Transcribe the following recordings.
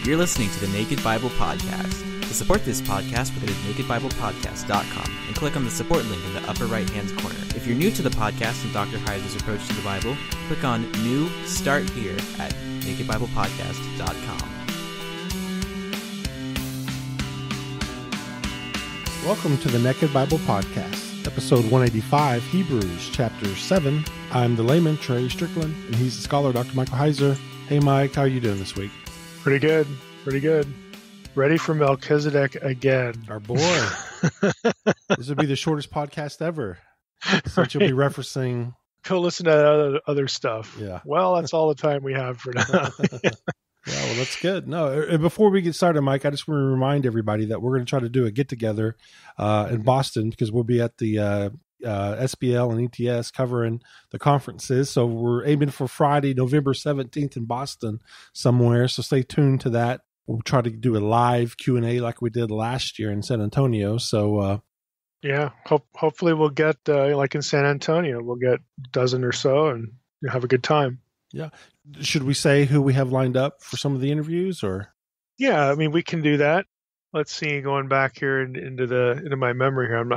You're listening to the Naked Bible Podcast. To support this podcast, visit nakedbiblepodcast.com and click on the support link in the upper right-hand corner. If you're new to the podcast and Dr. Heiser's approach to the Bible, click on New Start Here at nakedbiblepodcast.com. Welcome to the Naked Bible Podcast, episode 185, Hebrews, chapter 7. I'm the layman, Trey Strickland, and he's the scholar, Dr. Michael Heiser. Hey, Mike, how are you doing this week? Pretty good. Ready for Melchizedek again. Our boy. This would be the shortest podcast ever, since you'll be referencing... Go listen to other stuff. Yeah. Well, that's all the time we have for now. Yeah, well, that's good. No, before we get started, Mike, I just want to remind everybody that we're going to try to do a get-together in Boston, because we'll be at the SBL and ETS covering the conferences. So we're aiming for Friday, November 17th in Boston somewhere. So stay tuned to that. We'll try to do a live Q&A like we did last year in San Antonio. So yeah, hopefully we'll get, like in San Antonio, we'll get a dozen or so and have a good time. Yeah. Should we say who we have lined up for some of the interviews, or? Yeah, I mean, we can do that. Let's see, going back here into my memory here,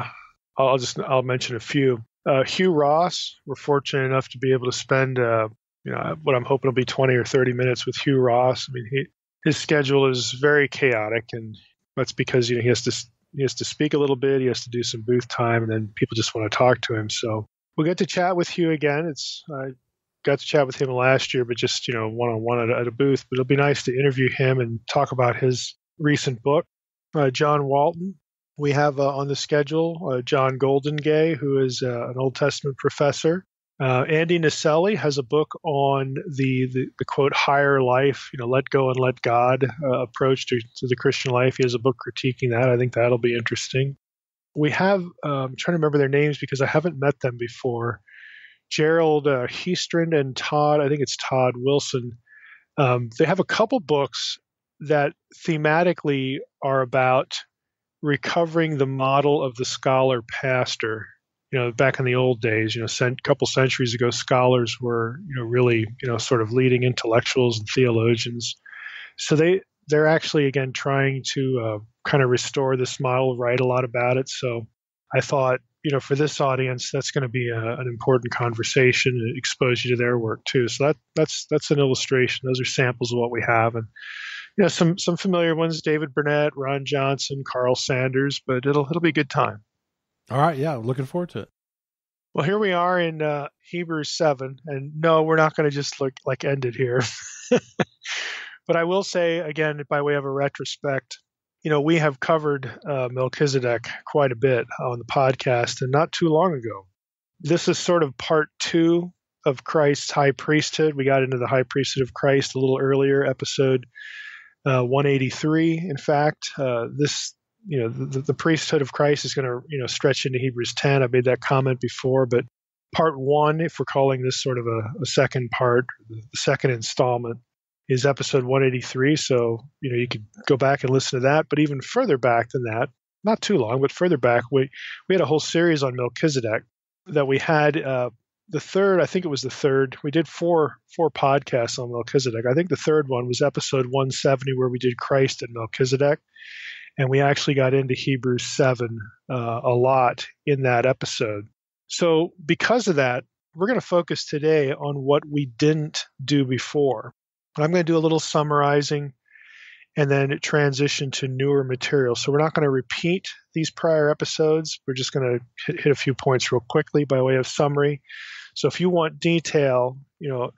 I'll mention a few. Hugh Ross, we're fortunate enough to be able to spend, what I'm hoping will be 20 or 30 minutes with Hugh Ross. I mean, his schedule is very chaotic, and that's because he has to speak a little bit, he has to do some booth time, and then people just want to talk to him. So we'll get to chat with Hugh again. I got to chat with him last year, but just one-on-one at a booth. But it'll be nice to interview him and talk about his recent book. John Walton, we have on the schedule John Goldengay, who is an Old Testament professor. Andy Naselli has a book on the quote higher life, let go and let God approach to the Christian life. He has a book critiquing that. I think that'll be interesting. We have I'm trying to remember their names because I haven't met them before. Gerald Heastrand and Todd, I think it's Todd Wilson. They have a couple books that thematically are about recovering the model of the scholar pastor. Back in the old days, a couple centuries ago, scholars were, really, sort of leading intellectuals and theologians. So they're actually, again, trying to kind of restore this model, write a lot about it. So I thought, for this audience, that's going to be an important conversation and expose you to their work too. So that's an illustration. Those are samples of what we have, and some familiar ones: David Burnett, Ron Johnson, Carl Sanders. But it'll be a good time. All right, yeah, looking forward to it. Well, here we are in Hebrews 7, and no, we're not going to just end it here. But I will say, again, by way of a retrospect, we have covered Melchizedek quite a bit on the podcast, and not too long ago. This is sort of part 2 of Christ's high priesthood. We got into the high priesthood of Christ a little earlier, episode 183. In fact, the priesthood of Christ is going to, stretch into Hebrews 10. I made that comment before, but part 1, if we're calling this sort of a second part, the second installment, is episode 183. So, you could go back and listen to that. But even further back than that, not too long, but further back, we had a whole series on Melchizedek that we had. The third, I think it was the third. We did four podcasts on Melchizedek. I think the third one was episode 170, where we did Christ and Melchizedek. And we actually got into Hebrews 7 a lot in that episode. So because of that, we're going to focus today on what we didn't do before. I'm going to do a little summarizing and then transition to newer material. So we're not going to repeat these prior episodes. We're just going to hit a few points real quickly by way of summary. So if you want detail,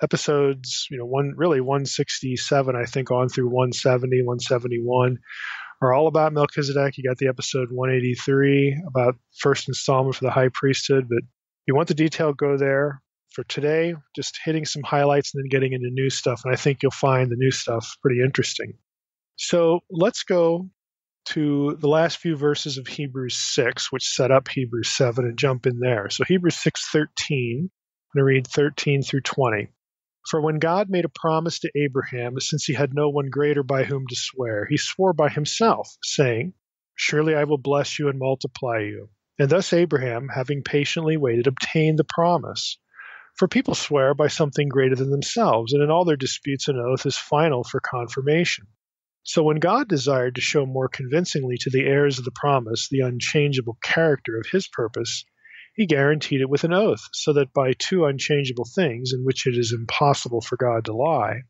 episodes, 167, I think, on through 170, 171, are all about Melchizedek. You got the episode 183 about first installment for the high priesthood, but if you want the detail, go there. For today, just hitting some highlights and then getting into new stuff, and I think you'll find the new stuff pretty interesting. So let's go to the last few verses of Hebrews 6, which set up Hebrews 7, and jump in there. So Hebrews 6:13, I'm going to read 13 through 20. For when God made a promise to Abraham, since he had no one greater by whom to swear, he swore by himself, saying, Surely I will bless you and multiply you. And thus Abraham, having patiently waited, obtained the promise. For people swear by something greater than themselves, and in all their disputes an oath is final for confirmation. So when God desired to show more convincingly to the heirs of the promise the unchangeable character of his purpose, he guaranteed it with an oath, so that by two unchangeable things, in which it is impossible for God to lie,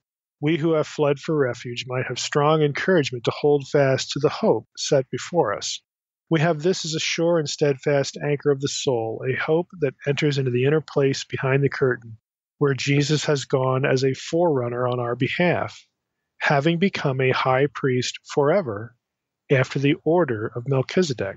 we who have fled for refuge might have strong encouragement to hold fast to the hope set before us. We have this as a sure and steadfast anchor of the soul, a hope that enters into the inner place behind the curtain, where Jesus has gone as a forerunner on our behalf, having become a high priest forever after the order of Melchizedek.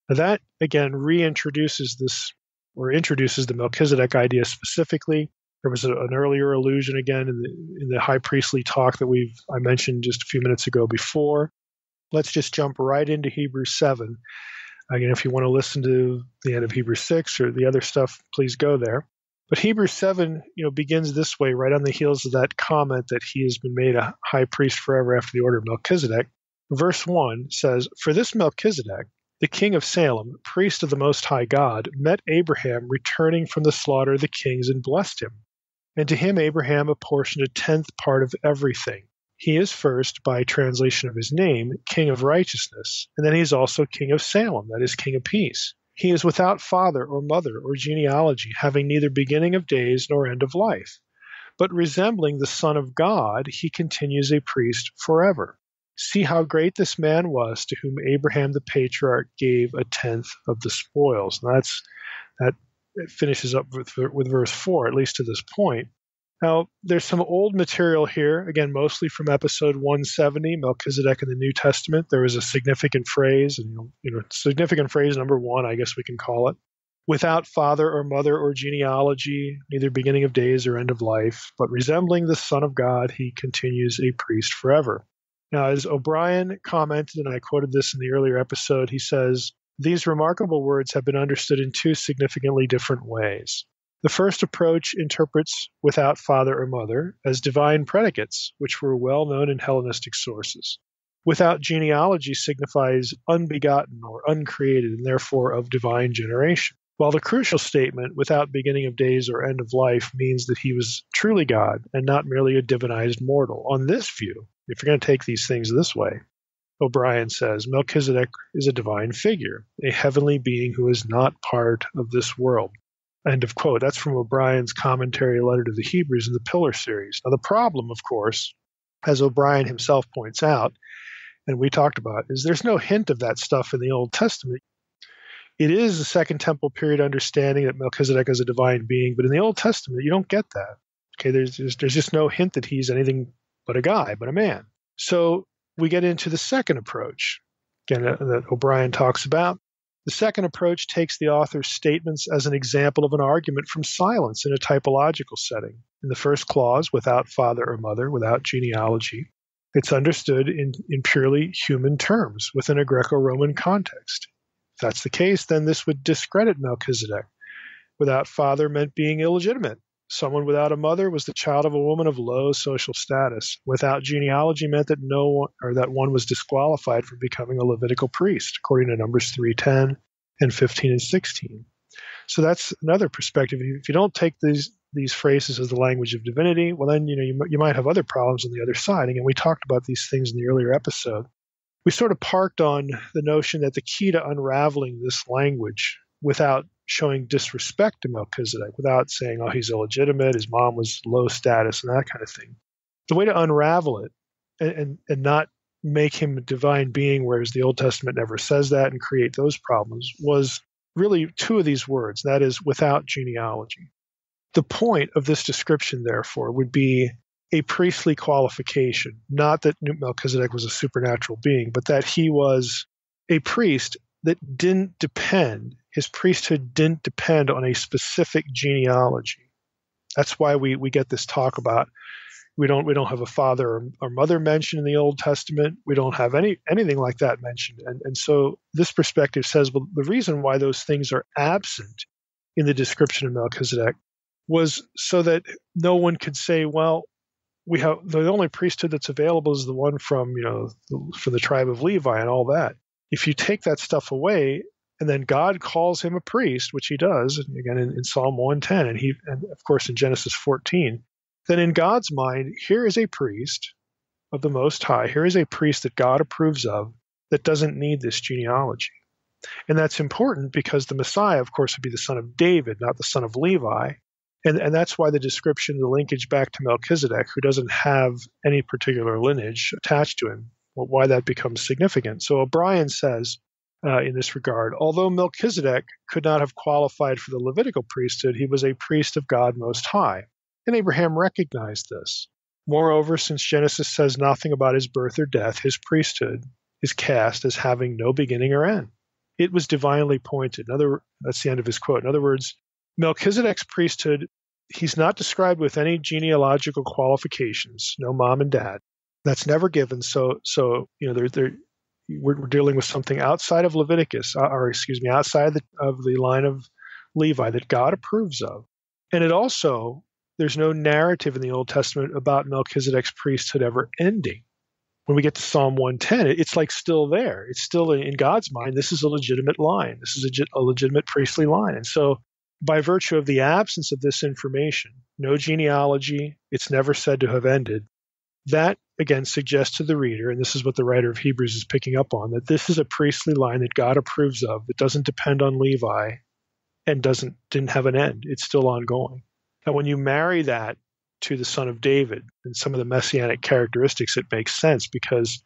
Now that, again, reintroduces this, or introduces the Melchizedek idea specifically. There was an earlier allusion again in the high priestly talk that I mentioned just a few minutes ago before. Let's just jump right into Hebrews 7. Again, if you want to listen to the end of Hebrews 6 or the other stuff, please go there. But Hebrews 7, begins this way, right on the heels of that comment that he has been made a high priest forever after the order of Melchizedek. Verse 1 says, "For this Melchizedek, the king of Salem, priest of the Most High God, met Abraham returning from the slaughter of the kings and blessed him. And to him Abraham apportioned a tenth part of everything. He is first, by translation of his name, King of Righteousness, and then he is also King of Salem, that is, King of Peace. He is without father or mother or genealogy, having neither beginning of days nor end of life. But resembling the Son of God, he continues a priest forever. See how great this man was, to whom Abraham the patriarch gave a tenth of the spoils." And that finishes up with verse 4, at least to this point. Now, there's some old material here, again, mostly from episode 170, Melchizedek in the New Testament. There was a significant phrase, and significant phrase number 1, I guess we can call it. "Without father or mother or genealogy, neither beginning of days or end of life, but resembling the Son of God, he continues a priest forever." Now, as O'Brien commented, and I quoted this in the earlier episode, he says, "These remarkable words have been understood in two significantly different ways. The first approach interprets without father or mother as divine predicates, which were well known in Hellenistic sources. Without genealogy signifies unbegotten or uncreated, and therefore of divine generation. While the crucial statement, without beginning of days or end of life, means that he was truly God and not merely a divinized mortal. On this view, if you're going to take these things this way, O'Brien says, Melchizedek is a divine figure, a heavenly being who is not part of this world." End of quote. That's from O'Brien's commentary letter to the Hebrews in the Pillar series. Now, the problem, of course, as O'Brien himself points out, and we talked about, is there's no hint of that stuff in the Old Testament. It is a Second Temple period understanding that Melchizedek is a divine being, but in the Old Testament, you don't get that. Okay, there's just no hint that he's anything but a guy, but a man. So we get into the second approach, again, that O'Brien talks about. The second approach takes the author's statements as an example of an argument from silence in a typological setting. In the first clause, without father or mother, without genealogy, it's understood in purely human terms within a Greco-Roman context. If that's the case, then this would discredit Melchizedek. Without father meant being illegitimate. Someone without a mother was the child of a woman of low social status. Without genealogy meant that that one was disqualified from becoming a Levitical priest, according to Numbers 3:10 and 15 and 16. So that's another perspective. If you don't take these phrases as the language of divinity, well, then you might have other problems on the other side. Again, we talked about these things in the earlier episode. We sort of parked on the notion that the key to unraveling this language without showing disrespect to Melchizedek, without saying, oh, he's illegitimate, his mom was low status, and that kind of thing. The way to unravel it and not make him a divine being, whereas the Old Testament never says that, and create those problems, was really two of these words, that is, without genealogy. The point of this description, therefore, would be a priestly qualification, not that Melchizedek was a supernatural being, but that he was a priest that didn't depend, his priesthood didn't depend on a specific genealogy. That's why we get this talk about we don't have a father or mother mentioned in the Old Testament. We don't have anything like that mentioned. And so this perspective says, well, the reason why those things are absent in the description of Melchizedek was so that no one could say, well, we have the only priesthood that's available is the one from, for the tribe of Levi and all that. If you take that stuff away, and then God calls him a priest, which he does, again in Psalm 110, and of course in Genesis 14, then in God's mind, here is a priest, of the Most High. Here is a priest that God approves of that doesn't need this genealogy. And that's important because the Messiah, of course, would be the son of David, not the son of Levi. And that's why the description, the linkage back to Melchizedek, who doesn't have any particular lineage attached to him, why that becomes significant. So O'Brien says, in this regard, although Melchizedek could not have qualified for the Levitical priesthood, he was a priest of God Most High. And Abraham recognized this. Moreover, since Genesis says nothing about his birth or death, his priesthood is cast as having no beginning or end. It was divinely appointed. That's the end of his quote. In other words, Melchizedek's priesthood, he's not described with any genealogical qualifications, no mom and dad. That's never given. So we're dealing with something outside of Leviticus, outside of the line of Levi that God approves of. And it also, there's no narrative in the Old Testament about Melchizedek's priesthood ever ending. When we get to Psalm 110, it's like still there. It's still in God's mind. This is a legitimate line. This is a legitimate priestly line. And so by virtue of the absence of this information, no genealogy, it's never said to have ended. That, again, suggests to the reader, and this is what the writer of Hebrews is picking up on, that this is a priestly line that God approves of, that doesn't depend on Levi and didn't have an end. It's still ongoing. Now, when you marry that to the son of David and some of the messianic characteristics, it makes sense because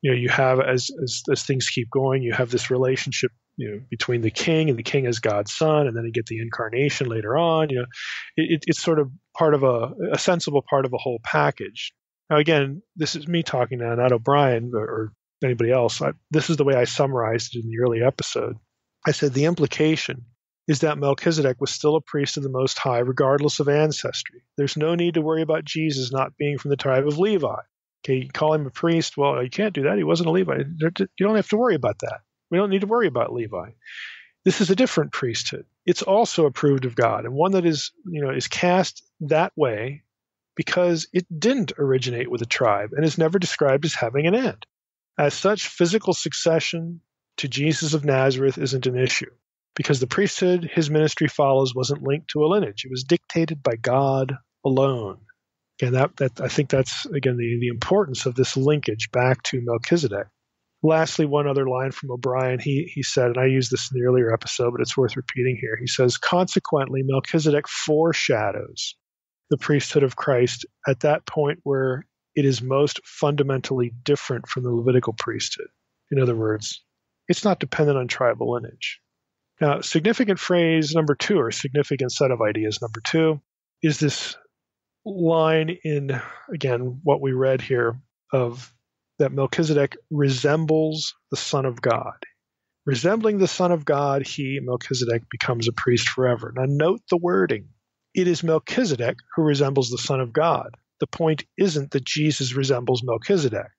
you have, as things keep going, you have this relationship between the king and the king as God's son, and then you get the incarnation later on. It's sort of part of a sensible part of a whole package. Now, again, this is me talking now, not O'Brien or anybody else. This is the way I summarized it in the early episode. I said the implication is that Melchizedek was still a priest of the Most High, regardless of ancestry. There's no need to worry about Jesus not being from the tribe of Levi. Okay, you call him a priest. Well, you can't do that. He wasn't a Levi. You don't have to worry about that. We don't need to worry about Levi. This is a different priesthood. It's also approved of God, and one that is cast that way because it didn't originate with a tribe and is never described as having an end. As such, physical succession to Jesus of Nazareth isn't an issue because the priesthood his ministry follows wasn't linked to a lineage. It was dictated by God alone. And that I think that's, again, the importance of this linkage back to Melchizedek. Lastly, one other line from O'Brien. He said, and I used this in the earlier episode, but it's worth repeating here. He says, consequently, Melchizedek foreshadows the priesthood of Christ at that point where it is most fundamentally different from the Levitical priesthood. In other words, it's not dependent on tribal lineage. Now, significant phrase number 2, or significant set of ideas number 2, is this line in, again, what we read here of that Melchizedek resembles the Son of God. Resembling the Son of God, Melchizedek, becomes a priest forever. Now, note the wording. It is Melchizedek who resembles the Son of God. The point isn't that Jesus resembles Melchizedek.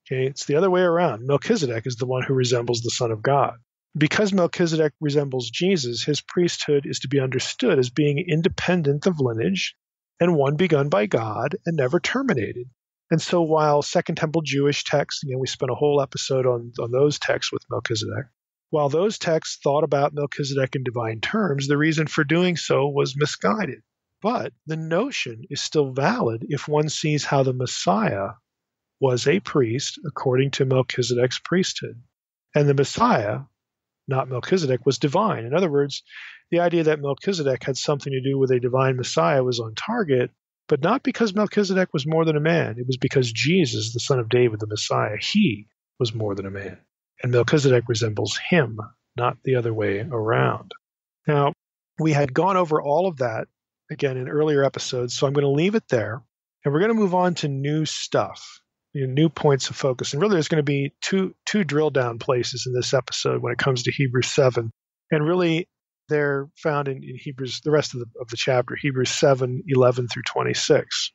Okay, it's the other way around. Melchizedek is the one who resembles the Son of God. Because Melchizedek resembles Jesus, his priesthood is to be understood as being independent of lineage and one begun by God and never terminated. And so while Second Temple Jewish texts, again, we spent a whole episode on those texts with Melchizedek, while those texts thought about Melchizedek in divine terms, the reason for doing so was misguided. But the notion is still valid if one sees how the Messiah was a priest according to Melchizedek's priesthood. And the Messiah, not Melchizedek, was divine. In other words, the idea that Melchizedek had something to do with a divine Messiah was on target, but not because Melchizedek was more than a man. It was because Jesus, the son of David, the Messiah, he was more than a man. And Melchizedek resembles him, not the other way around. Now, we had gone over all of that, again, in earlier episodes, so I'm going to leave it there, and we're going to move on to new stuff, new points of focus. And really, there's going to be two drill-down places in this episode when it comes to Hebrews 7. And really, they're found in Hebrews, the rest of the chapter, Hebrews 7, 11 through 26.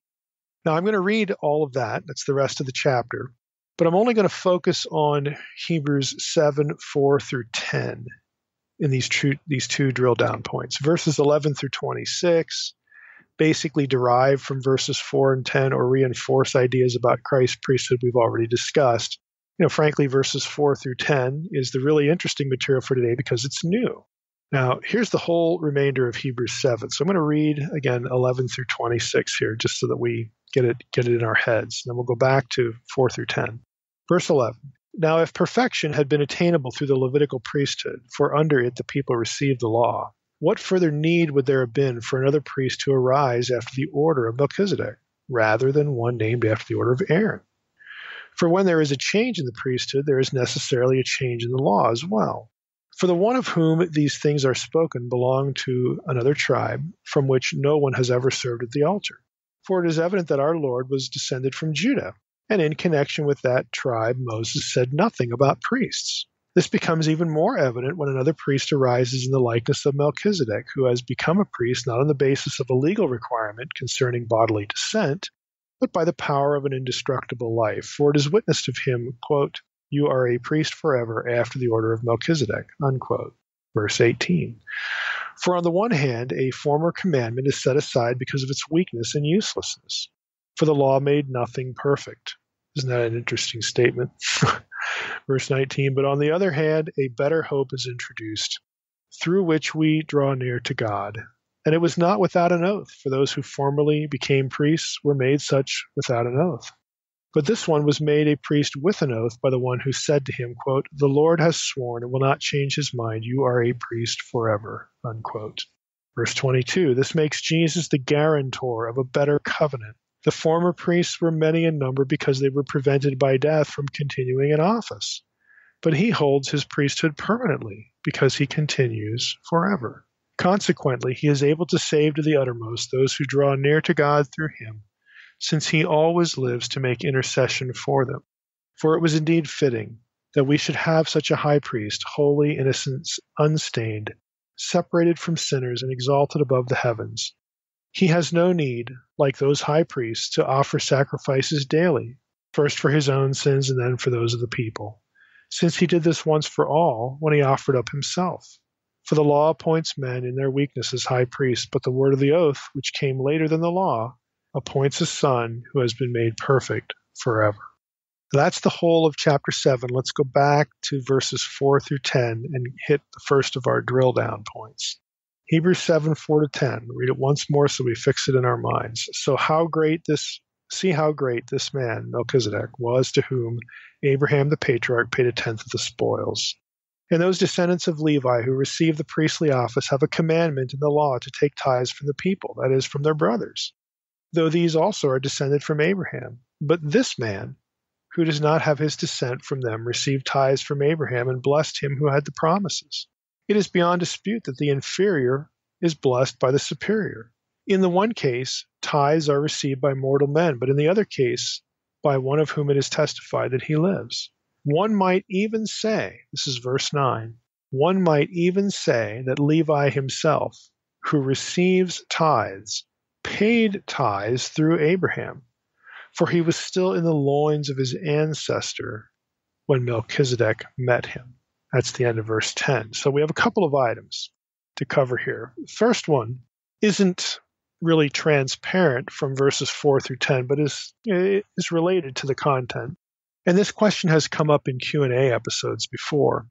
Now, I'm going to read all of that. That's the rest of the chapter. But I'm only going to focus on Hebrews 7, 4 through 10 in these two drill down points. Verses 11 through 26 basically derive from verses 4 and 10 or reinforce ideas about Christ's priesthood we've already discussed. Frankly, verses 4 through 10 is the really interesting material for today because it's new. Now, here's the whole remainder of Hebrews 7. So I'm going to read, again, 11 through 26 here just so that we get it in our heads. And then we'll go back to 4 through 10. Verse 11. Now, if perfection had been attainable through the Levitical priesthood, for under it the people received the law, what further need would there have been for another priest to arise after the order of Melchizedek, rather than one named after the order of Aaron? For when there is a change in the priesthood, there is necessarily a change in the law as well. For the one of whom these things are spoken belonged to another tribe, from which no one has ever served at the altar. For it is evident that our Lord was descended from Judah, and in connection with that tribe Moses said nothing about priests. This becomes even more evident when another priest arises in the likeness of Melchizedek, who has become a priest not on the basis of a legal requirement concerning bodily descent, but by the power of an indestructible life. For it is witnessed of him, quote, "You are a priest forever after the order of Melchizedek," unquote. Verse 18. For on the one hand, a former commandment is set aside because of its weakness and uselessness. For the law made nothing perfect. Isn't that an interesting statement? Verse 19, but on the other hand, a better hope is introduced, through which we draw near to God. And it was not without an oath, for those who formerly became priests were made such without an oath. But this one was made a priest with an oath by the one who said to him, quote, "The Lord has sworn and will not change his mind. You are a priest forever," unquote. Verse 22, this makes Jesus the guarantor of a better covenant. The former priests were many in number because they were prevented by death from continuing in office. But he holds his priesthood permanently because he continues forever. Consequently, he is able to save to the uttermost those who draw near to God through him, since he always lives to make intercession for them. For it was indeed fitting that we should have such a high priest, holy, innocent, unstained, separated from sinners and exalted above the heavens. He has no need, like those high priests, to offer sacrifices daily, first for his own sins and then for those of the people, since he did this once for all when he offered up himself. For the law appoints men in their weakness as high priests, but the word of the oath, which came later than the law, appoints a son who has been made perfect forever. That's the whole of chapter 7. Let's go back to verses 4 through 10 and hit the first of our drill down points. Hebrews 7, 4 to 10. Read it once more so we fix it in our minds. See how great this man, Melchizedek, was, to whom Abraham the patriarch paid a tenth of the spoils. And those descendants of Levi who received the priestly office have a commandment in the law to take tithes from the people, that is, from their brothers, though these also are descended from Abraham. But this man, who does not have his descent from them, received tithes from Abraham and blessed him who had the promises. It is beyond dispute that the inferior is blessed by the superior. In the one case, tithes are received by mortal men, but in the other case, by one of whom it is testified that he lives. One might even say, this is verse 9, one might even say that Levi himself, who receives tithes, paid tithes through Abraham, for he was still in the loins of his ancestor when Melchizedek met him. That's the end of verse 10. So we have a couple of items to cover here. The first one isn't really transparent from verses 4 through 10, but is related to the content. And this question has come up in Q&A episodes before.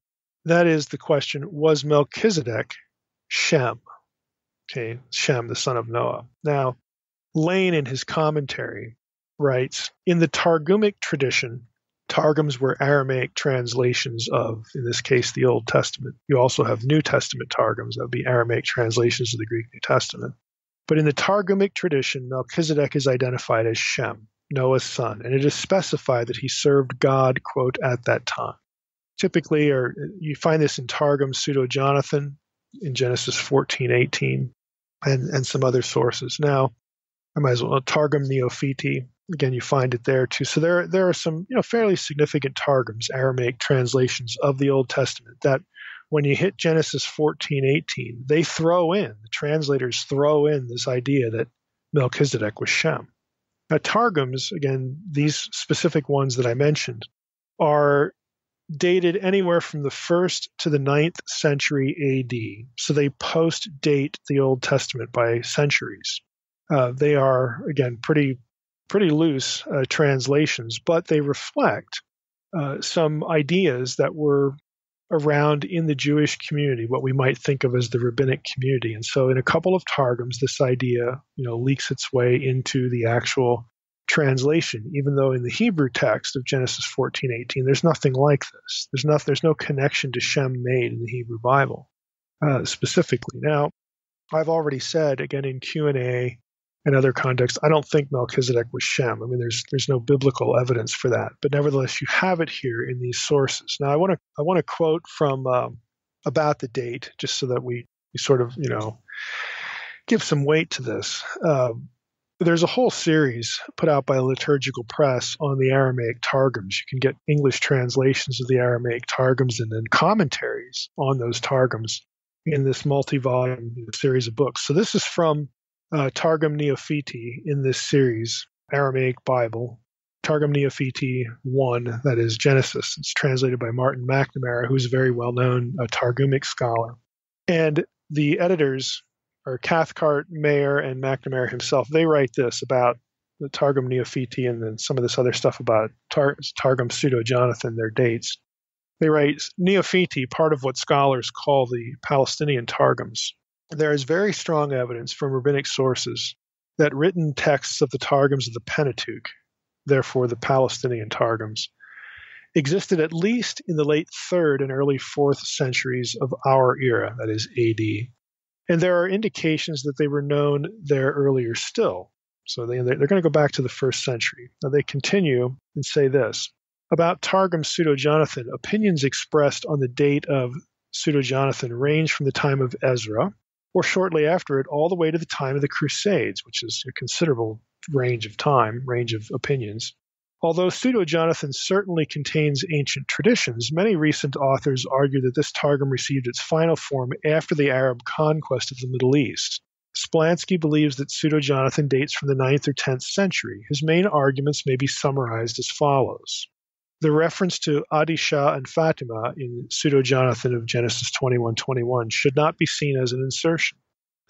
That is the question, was Melchizedek Shem? Okay, Shem, the son of Noah. Now, Lane in his commentary writes, in the Targumic tradition, Targums were Aramaic translations of, in this case, the Old Testament. You also have New Testament Targums. That would be Aramaic translations of the Greek New Testament. But in the Targumic tradition, Melchizedek is identified as Shem, Noah's son, and it is specified that he served God, quote, at that time. Typically, or you find this in Targum Pseudo-Jonathan in Genesis 14:18, and some other sources. Now, I might as well, Targum Neophiti, again, you find it there too. So there are some fairly significant Targums, Aramaic translations of the Old Testament, that when you hit Genesis 14:18, the translators throw in this idea that Melchizedek was Shem. Now, Targums, again, these specific ones that I mentioned, are dated anywhere from the 1st to the 9th century AD. So they post-date the Old Testament by centuries. They are, again, pretty loose translations, but they reflect some ideas that were around in the Jewish community, what we might think of as the rabbinic community. And so in a couple of Targums, this idea, leaks its way into the actual translation, even though in the Hebrew text of Genesis 14:18, there's nothing like this. There's no connection to Shem made in the Hebrew Bible specifically. Now, I've already said, again, in Q&A and other contexts, I don't think Melchizedek was Shem. I mean, there's no biblical evidence for that. But nevertheless, you have it here in these sources. Now, I want to quote from about the date, just so that we sort of, give some weight to this. There's a whole series put out by Liturgical Press on the Aramaic Targums. You can get English translations of the Aramaic Targums and then commentaries on those Targums in this multi-volume series of books. So this is from Targum Neophiti in this series, Aramaic Bible, Targum Neophiti 1, that is Genesis. It's translated by Martin McNamara, who's a very well-known Targumic scholar. And the editors are Cathcart, Mayer, and McNamara himself. They write this about the Targum Neophiti and then some of this other stuff about Targum Pseudo-Jonathan, their dates. They write, Neophiti, part of what scholars call the Palestinian Targums. There is very strong evidence from rabbinic sources that written texts of the Targums of the Pentateuch, therefore the Palestinian Targums, existed at least in the late 3rd and early 4th centuries of our era, that is AD. And there are indications that they were known there earlier still. So they're going to go back to the 1st century. Now they continue and say this. About Targum Pseudo-Jonathan, opinions expressed on the date of Pseudo-Jonathan range from the time of Ezra, or shortly after it, all the way to the time of the Crusades, which is a considerable range of opinions. Although Pseudo-Jonathan certainly contains ancient traditions, many recent authors argue that this Targum received its final form after the Arab conquest of the Middle East. Splansky believes that Pseudo-Jonathan dates from the 9th or 10th century. His main arguments may be summarized as follows. The reference to Adisha and Fatima in Pseudo-Jonathan of Genesis 21:21 should not be seen as an insertion.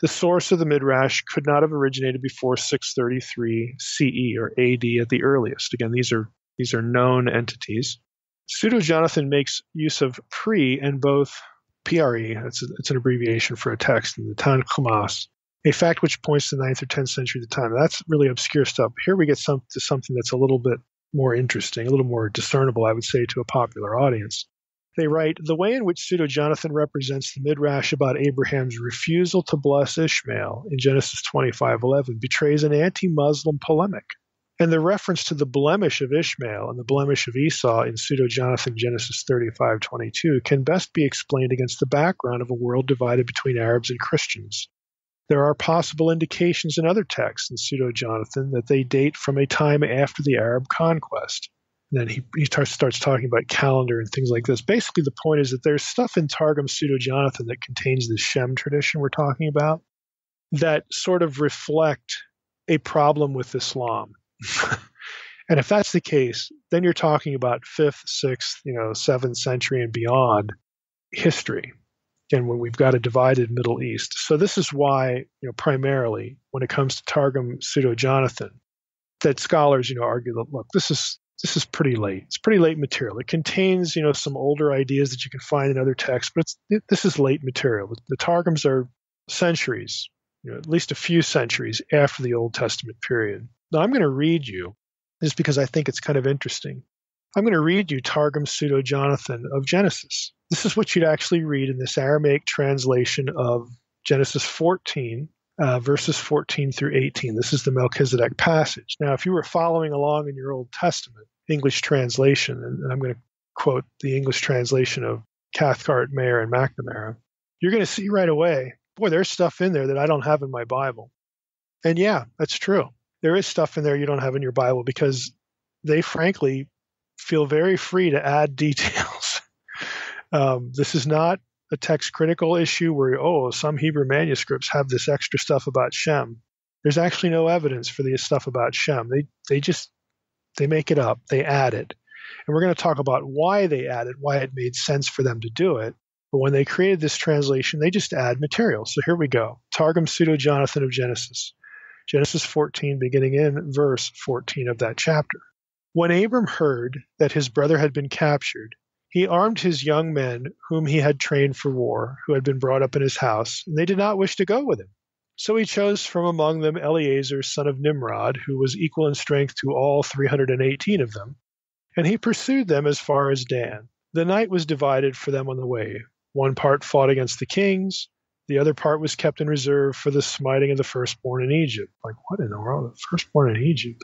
The source of the Midrash could not have originated before 633 CE or AD at the earliest. Again, these are known entities. Pseudo-Jonathan makes use of pre and both PRE, it's an abbreviation for a text in the Tanchumas, a fact which points to the 9th or 10th century at the time. That's really obscure stuff. Here we get to something that's a little bit more interesting, a little more discernible, I would say, to a popular audience. They write, the way in which Pseudo-Jonathan represents the Midrash about Abraham's refusal to bless Ishmael in Genesis 25:11 betrays an anti-Muslim polemic. And the reference to the blemish of Ishmael and the blemish of Esau in Pseudo-Jonathan Genesis 35:22 can best be explained against the background of a world divided between Arabs and Christians. There are possible indications in other texts in Pseudo-Jonathan that they date from a time after the Arab conquest. And then he starts talking about calendar and things like this. Basically, the point is that there's stuff in Targum Pseudo-Jonathan that contains the Shem tradition we're talking about that sort of reflect a problem with Islam. And if that's the case, then you're talking about 5th, 6th, 7th century and beyond history. And when we've got a divided Middle East. So this is why, primarily, when it comes to Targum Pseudo-Jonathan, that scholars, argue that, look, this is pretty late. It's pretty late material. It contains, some older ideas that you can find in other texts, but this is late material. The Targums are centuries, at least a few centuries after the Old Testament period. Now, I'm going to read you, just because I think it's kind of interesting. I'm going to read you Targum Pseudo-Jonathan of Genesis. This is what you'd actually read in this Aramaic translation of Genesis 14, verses 14 through 18. This is the Melchizedek passage. Now, if you were following along in your Old Testament English translation, and I'm going to quote the English translation of Cathcart, Mayer, and McNamara, you're going to see right away, boy, there's stuff in there that I don't have in my Bible. And yeah, that's true. There is stuff in there you don't have in your Bible because they frankly feel very free to add details. This is not a text critical issue where, some Hebrew manuscripts have this extra stuff about Shem. There's actually no evidence for the stuff about Shem. They make it up. They add it. And we're going to talk about why they added, why it made sense for them to do it. But when they created this translation, they just add material. So here we go. Targum Pseudo-Jonathan of Genesis. Genesis 14, beginning in verse 14 of that chapter. When Abram heard that his brother had been captured, he armed his young men whom he had trained for war, who had been brought up in his house, and they did not wish to go with him. So he chose from among them Eleazar, son of Nimrod, who was equal in strength to all 318 of them, and he pursued them as far as Dan. The night was divided for them on the way. One part fought against the kings, the other part was kept in reserve for the smiting of the firstborn in Egypt. Like, what in the world? The firstborn in Egypt?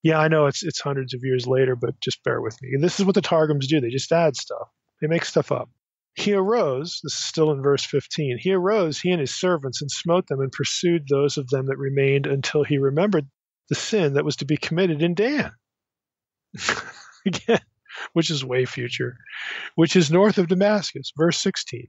Yeah, I know it's hundreds of years later, but just bear with me. And this is what the Targums do. They just add stuff. They make stuff up. He arose, this is still in verse 15, he arose, he and his servants, and smote them and pursued those of them that remained until he remembered the sin that was to be committed in Dan. Again, which is way future, which is north of Damascus. Verse 16,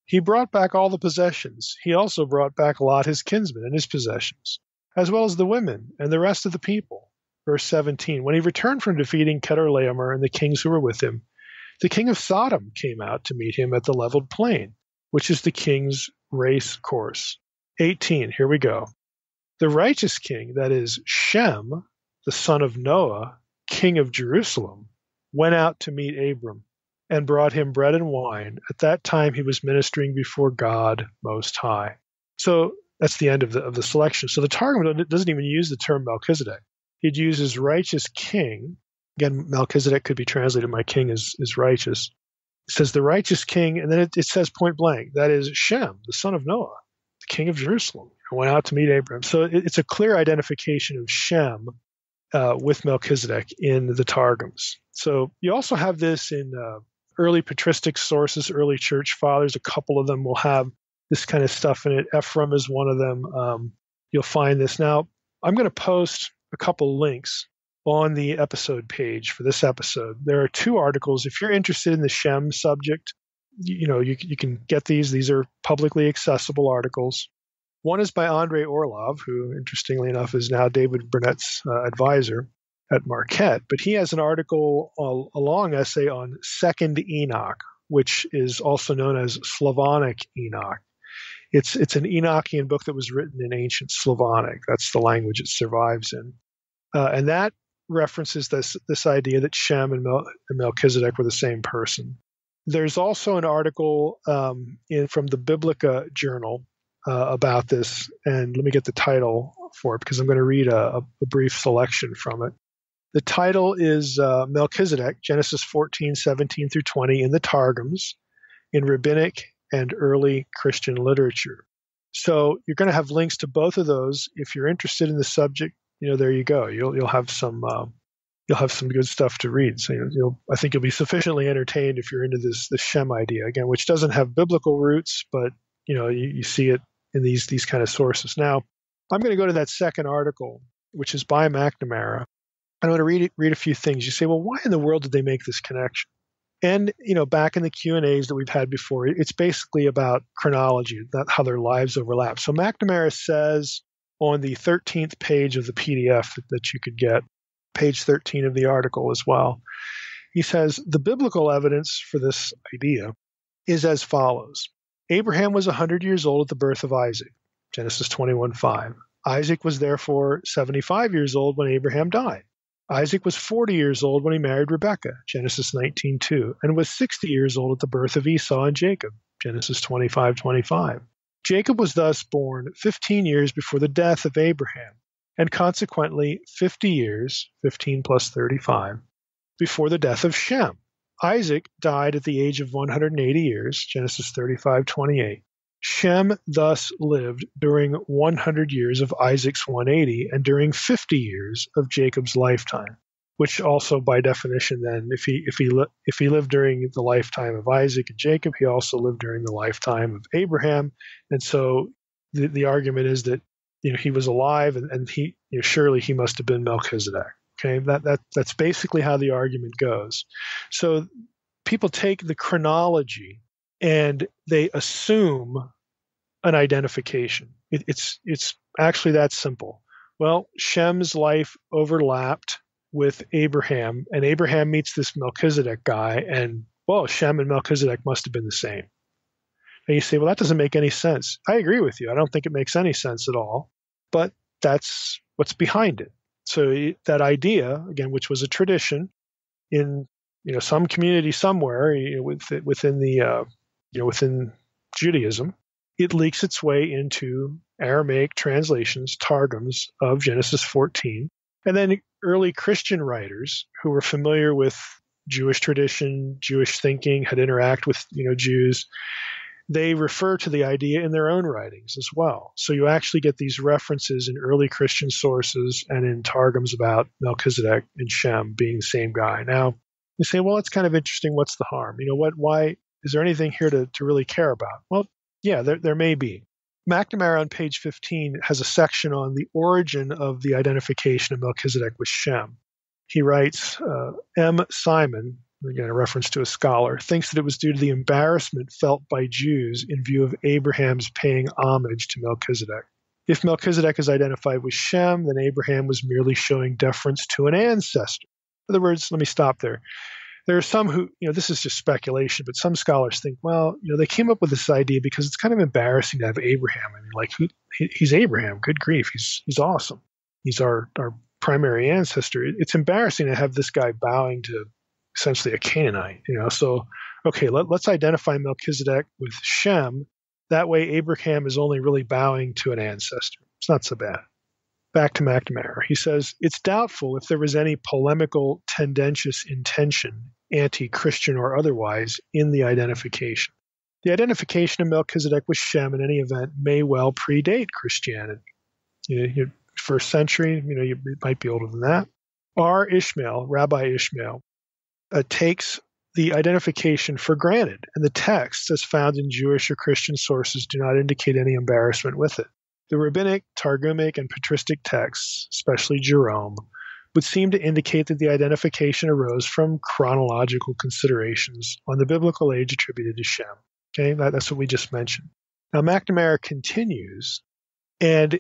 he brought back all the possessions. He also brought back Lot his kinsman and his possessions, as well as the women and the rest of the people. Verse 17, when he returned from defeating Chedorlaomer and the kings who were with him, the king of Sodom came out to meet him at the leveled plain, which is the king's race course. 18, here we go. The righteous king, that is Shem, the son of Noah, king of Jerusalem, went out to meet Abram and brought him bread and wine. At that time he was ministering before God Most High. So that's the end of the selection. So the Targum doesn't even use the term Melchizedek. It uses righteous king. Again, Melchizedek could be translated, my king is righteous. It says the righteous king, and then it says point blank, that is Shem, the son of Noah, the king of Jerusalem, who went out to meet Abraham. So it's a clear identification of Shem with Melchizedek in the Targums. So you also have this in early patristic sources, early church fathers. A couple of them will have this kind of stuff in it. Ephraim is one of them. You'll find this. Now, I'm going to post a couple links on the episode page for this episode. There are two articles. If you're interested in the Shem subject, you can get these. These are publicly accessible articles. One is by Andrei Orlov, who, interestingly enough, is now David Burnett's advisor at Marquette. But he has an article, a long essay on Second Enoch, which is also known as Slavonic Enoch. It's an Enochian book that was written in ancient Slavonic. That's the language it survives in. And that references this idea that Shem and Melchizedek were the same person. There's also an article from the Biblica Journal about this, and let me get the title for it because I'm going to read a brief selection from it. The title is Melchizedek, Genesis 14:17 through 20 in the Targums, in rabbinic and early Christian literature. So you're going to have links to both of those. If you're interested in the subject, there you go. You'll have some good stuff to read. So I think you'll be sufficiently entertained if you're into the Shem idea again, which doesn't have biblical roots, but you see it in these kind of sources. Now, I'm going to go to that second article, which is by McNamara. I want to read a few things. You say, well, why in the world did they make this connection? And back in the Q&As that we've had before, it's basically about chronology, how their lives overlap. So McNamara says on the 13th page of the PDF that you could get, page 13 of the article as well, he says, the biblical evidence for this idea is as follows. Abraham was 100 years old at the birth of Isaac, Genesis 21:5. Isaac was therefore 75 years old when Abraham died. Isaac was 40 years old when he married Rebekah, Genesis 19:2, and was 60 years old at the birth of Esau and Jacob, Genesis 25:25. Jacob was thus born 15 years before the death of Abraham, and consequently 50 years, 15 plus 35, before the death of Shem. Isaac died at the age of 180 years, Genesis 35:28. Shem thus lived during 100 years of Isaac's 180 and during 50 years of Jacob's lifetime, which also by definition then, if he lived during the lifetime of Isaac and Jacob, he also lived during the lifetime of Abraham. And so the argument is that he was alive and he surely he must have been Melchizedek. Okay, that's basically how the argument goes. So people take the chronology and they assume an identification. It's actually that simple. Well, Shem's life overlapped with Abraham, and Abraham meets this Melchizedek guy, and, well, Shem and Melchizedek must have been the same. And you say, well, that doesn't make any sense. I agree with you. I don't think it makes any sense at all, but that's what's behind it. So that idea, again, which was a tradition in some community somewhere within Judaism, it leaks its way into Aramaic translations, targums of Genesis 14, and then early Christian writers who were familiar with Jewish tradition, Jewish thinking, had interacted with Jews. They refer to the idea in their own writings as well. So you actually get these references in early Christian sources and in targums about Melchizedek and Shem being the same guy. Now, you say, well, it's kind of interesting. What's the harm? Why is there anything here to really care about? Well, yeah, there may be. McNamara on page 15 has a section on the origin of the identification of Melchizedek with Shem. He writes, M. Simon, again a reference to a scholar, thinks that it was due to the embarrassment felt by Jews in view of Abraham's paying homage to Melchizedek. If Melchizedek is identified with Shem, then Abraham was merely showing deference to an ancestor. In other words, let me stop there. There are some who, this is just speculation, but some scholars think, well, they came up with this idea because it's kind of embarrassing to have Abraham. I mean, he's Abraham. Good grief. He's awesome. He's our primary ancestor. It's embarrassing to have this guy bowing to essentially a Canaanite, So, okay, let's identify Melchizedek with Shem. That way, Abraham is only really bowing to an ancestor. It's not so bad. Back to McNamara. He says, it's doubtful if there was any polemical, tendentious intention, anti-Christian or otherwise, in the identification. The identification of Melchizedek with Shem in any event may well predate Christianity. First century, you might be older than that. Rabbi Ishmael, takes the identification for granted, and the texts, as found in Jewish or Christian sources, do not indicate any embarrassment with it. The rabbinic, Targumic, and patristic texts, especially Jerome, would seem to indicate that the identification arose from chronological considerations on the biblical age attributed to Shem. Okay, that's what we just mentioned. Now, McNamara continues, and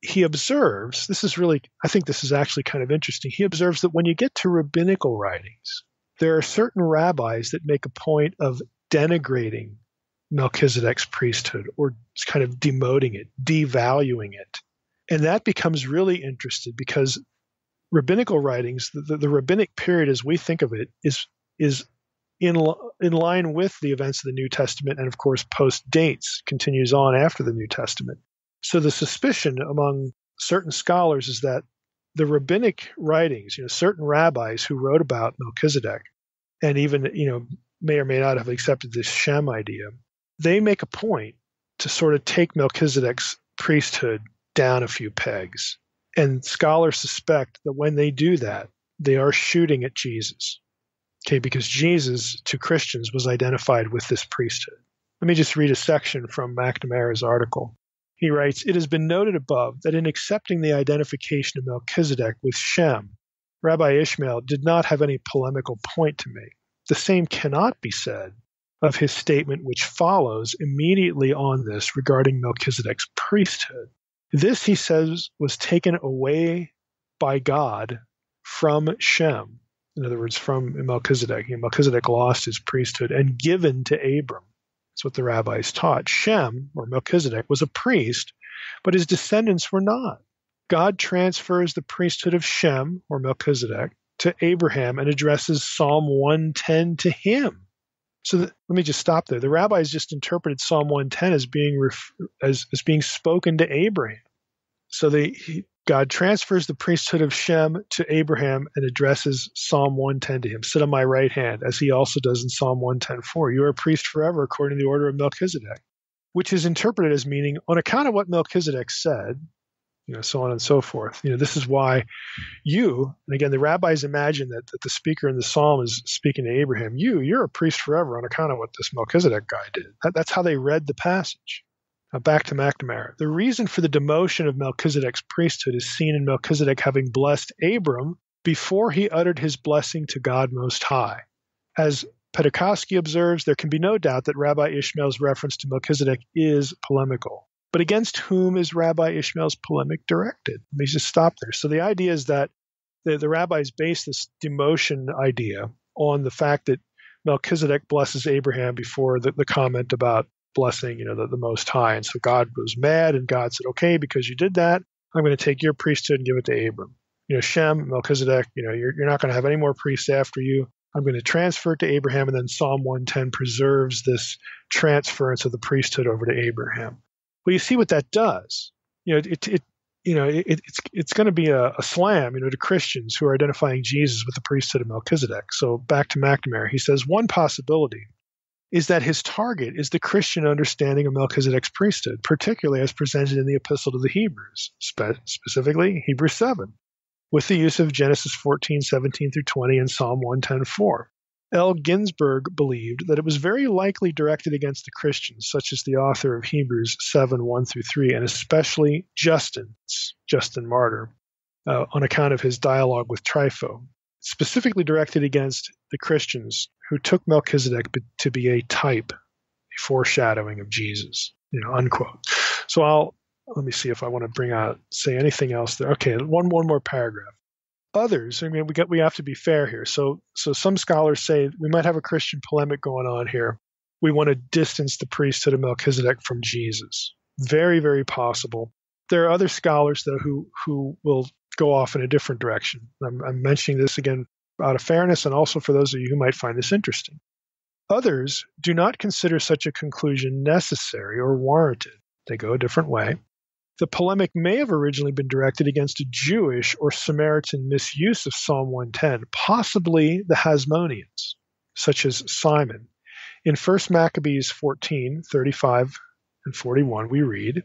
he observes, I think this is actually kind of interesting. He observes that when you get to rabbinical writings, there are certain rabbis that make a point of denigrating Melchizedek's priesthood or kind of demoting it, devaluing it. And that becomes really interesting because rabbinical writings, the rabbinic period as we think of it, is in line with the events of the New Testament and, of course, post-dates, continues on after the New Testament. So the suspicion among certain scholars is that the rabbinic writings, certain rabbis who wrote about Melchizedek and even, may or may not have accepted this Shem idea, they make a point to sort of take Melchizedek's priesthood down a few pegs. And scholars suspect that when they do that, they are shooting at Jesus. Okay, because Jesus, to Christians, was identified with this priesthood. Let me just read a section from McNamara's article. He writes, it has been noted above that in accepting the identification of Melchizedek with Shem, Rabbi Ishmael did not have any polemical point to make. The same cannot be said of his statement which follows immediately on this regarding Melchizedek's priesthood. This, he says, was taken away by God from Shem. In other words, from Melchizedek. Melchizedek lost his priesthood and given to Abram. That's what the rabbis taught. Shem, or Melchizedek, was a priest, but his descendants were not. God transfers the priesthood of Shem, or Melchizedek, to Abraham and addresses Psalm 110 to him. So let me just stop there. The rabbis just interpreted Psalm 110 as being spoken to Abraham. So God transfers the priesthood of Shem to Abraham and addresses Psalm 110 to him. Sit on my right hand, as he also does in Psalm 110:4. You are a priest forever according to the order of Melchizedek, which is interpreted as meaning on account of what Melchizedek said, so on and so forth. This is why and again, the rabbis imagine that the speaker in the psalm is speaking to Abraham. You're a priest forever on account of what this Melchizedek guy did. That's how they read the passage. Now back to McNamara. The reason for the demotion of Melchizedek's priesthood is seen in Melchizedek having blessed Abram before he uttered his blessing to God Most High. As Pedakowski observes, there can be no doubt that Rabbi Ishmael's reference to Melchizedek is polemical. But against whom is Rabbi Ishmael's polemic directed? Let me just stop there. So the idea is that the rabbis base this demotion idea on the fact that Melchizedek blesses Abraham before the comment about blessing, the Most High. And so God was mad, and God said, okay, because you did that, I'm going to take your priesthood and give it to Abram. Shem, Melchizedek, you're not going to have any more priests after you. I'm going to transfer it to Abraham, and then Psalm 110 preserves this transference of the priesthood over to Abraham. Well, you see what that does. It's going to be a slam, to Christians who are identifying Jesus with the priesthood of Melchizedek. So back to McNamara, he says one possibility is that his target is the Christian understanding of Melchizedek's priesthood, particularly as presented in the Epistle to the Hebrews, specifically Hebrews 7, with the use of Genesis 14:17 through 20 and Psalm 110:4. L. Ginsburg believed that it was very likely directed against the Christians, such as the author of Hebrews 7:1 through 3, and especially Justin Martyr, on account of his dialogue with Trypho, specifically directed against the Christians who took Melchizedek to be a type, a foreshadowing of Jesus, unquote. So let me see if I want to say anything else there. Okay, one more paragraph. Others, we have to be fair here. So some scholars say we might have a Christian polemic going on here. We want to distance the priesthood of Melchizedek from Jesus. Very, very possible. There are other scholars, though, who will go off in a different direction. I'm mentioning this again out of fairness and also for those of you who might find this interesting. Others do not consider such a conclusion necessary or warranted. They go a different way. The polemic may have originally been directed against a Jewish or Samaritan misuse of Psalm 110, possibly the Hasmoneans, such as Simon. In 1 Maccabees 14:35 and 41, we read,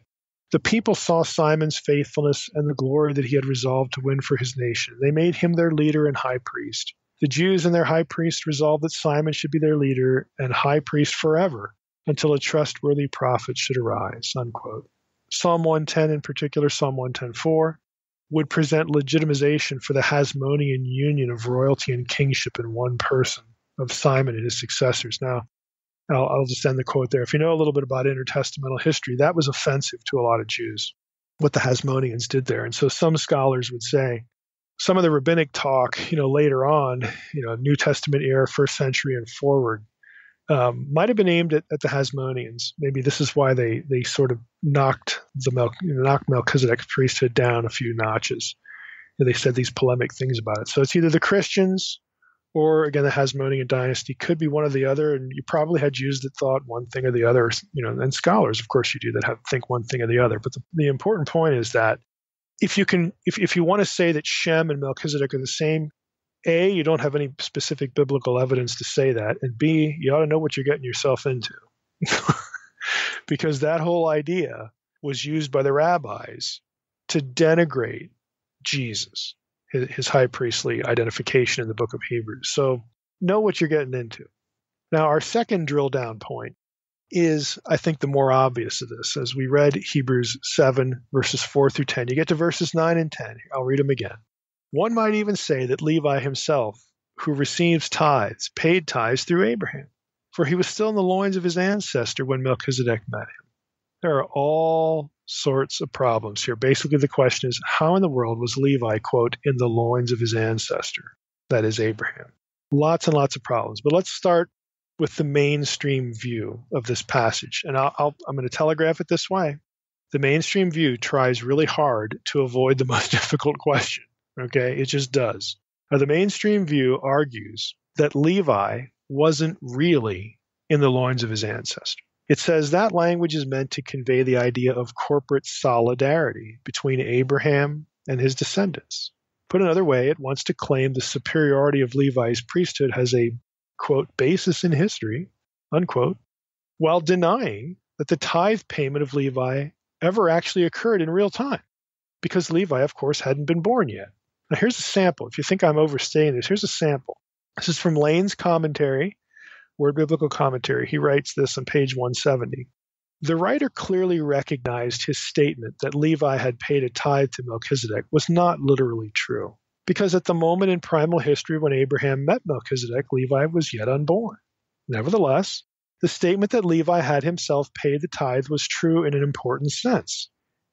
"The people saw Simon's faithfulness and the glory that he had resolved to win for his nation. They made him their leader and high priest. The Jews and their high priest resolved that Simon should be their leader and high priest forever until a trustworthy prophet should arise." Unquote. Psalm 110, in particular, Psalm 110:4, would present legitimization for the Hasmonean union of royalty and kingship in one person, of Simon and his successors. Now, I'll just end the quote there. If you know a little bit about intertestamental history, that was offensive to a lot of Jews, what the Hasmoneans did there. And so some scholars would say some of the rabbinic talk, later on, New Testament era, first century and forward, might have been aimed at the Hasmoneans. Maybe this is why they sort of knocked Melchizedek's priesthood down a few notches. And they said these polemic things about it. So it's either the Christians or, again, the Hasmonean dynasty. Could be one or the other. And you probably had Jews that thought one thing or the other, and scholars, of course, you do that think one thing or the other. But the important point is that if you want to say that Shem and Melchizedek are the same, A, you don't have any specific biblical evidence to say that, and B, you ought to know what you're getting yourself into. Because that whole idea was used by the rabbis to denigrate Jesus, his high priestly identification in the book of Hebrews. So know what you're getting into. Now, our second drill down point is, I think, the more obvious of this. As we read Hebrews 7, verses 4 through 10, you get to verses 9 and 10. I'll read them again. One might even say that Levi himself, who receives tithes, paid tithes through Abraham, for he was still in the loins of his ancestor when Melchizedek met him. There are all sorts of problems here. Basically, the question is, how in the world was Levi, quote, in the loins of his ancestor, that is Abraham? Lots and lots of problems. But let's start with the mainstream view of this passage. And I'm going to telegraph it this way. The mainstream view tries really hard to avoid the most difficult question. Okay, it just does. Now, the mainstream view argues that Levi wasn't really in the loins of his ancestor. It says that language is meant to convey the idea of corporate solidarity between Abraham and his descendants. Put another way, it wants to claim the superiority of Levi's priesthood has a, quote, basis in history, unquote, while denying that the tithe payment of Levi ever actually occurred in real time, because Levi, of course, hadn't been born yet. Now, here's a sample. If you think I'm overstating this, here's a sample. This is from Lane's commentary, Word Biblical Commentary. He writes this on page 170. The writer clearly recognized his statement that Levi had paid a tithe to Melchizedek was not literally true, because at the moment in primal history when Abraham met Melchizedek, Levi was yet unborn. Nevertheless, the statement that Levi had himself paid the tithe was true in an important sense,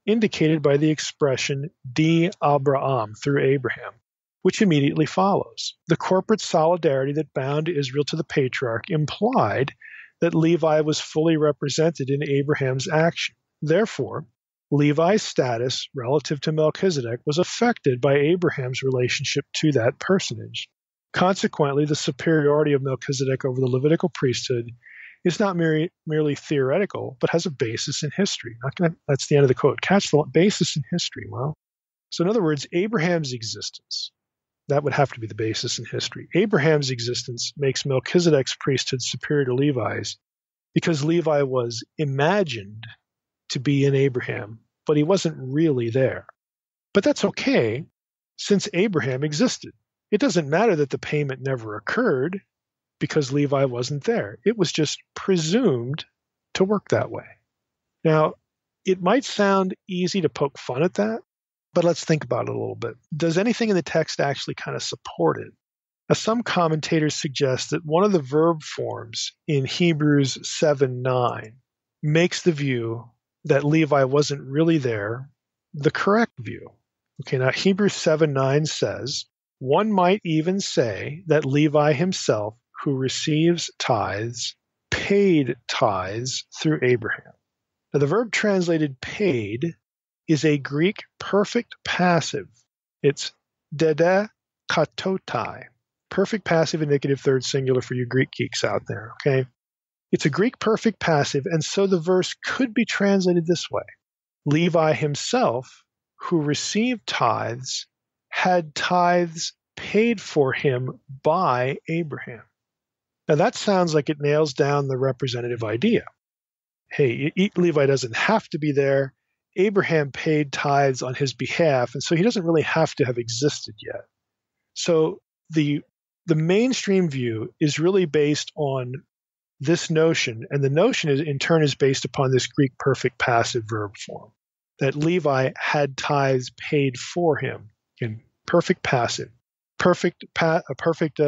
indicated by the expression "di Abraham," through Abraham, which immediately follows. The corporate solidarity that bound Israel to the patriarch implied that Levi was fully represented in Abraham's action. Therefore, Levi's status relative to Melchizedek was affected by Abraham's relationship to that personage. Consequently, the superiority of Melchizedek over the Levitical priesthood is not merely theoretical, but has a basis in history. That's the end of the quote. Catch the basis in history. Well, so in other words, Abraham's existence, that would have to be the basis in history. Abraham's existence makes Melchizedek's priesthood superior to Levi's because Levi was imagined to be in Abraham, but he wasn't really there. But that's okay, since Abraham existed. It doesn't matter that the payment never occurred because Levi wasn't there. It was just presumed to work that way. Now, it might sound easy to poke fun at that, but let's think about it a little bit. Does anything in the text actually kind of support it? Now, some commentators suggest that one of the verb forms in Hebrews 7:9 makes the view that Levi wasn't really there the correct view. Okay, now Hebrews 7:9 says, one might even say that Levi himself, who receives tithes, paid tithes through Abraham. Now, the verb translated paid is a Greek perfect passive. It's dede katotai, perfect passive indicative third singular for you Greek geeks out there, okay? It's a Greek perfect passive, and so the verse could be translated this way. Levi himself, who received tithes, had tithes paid for him by Abraham. Now that sounds like it nails down the representative idea. Hey, Levi doesn't have to be there. Abraham paid tithes on his behalf, and so he doesn't really have to have existed yet. So the mainstream view is really based on this notion, and the notion is, in turn, is based upon this Greek perfect passive verb form, that Levi had tithes paid for him in perfect passive. A perfect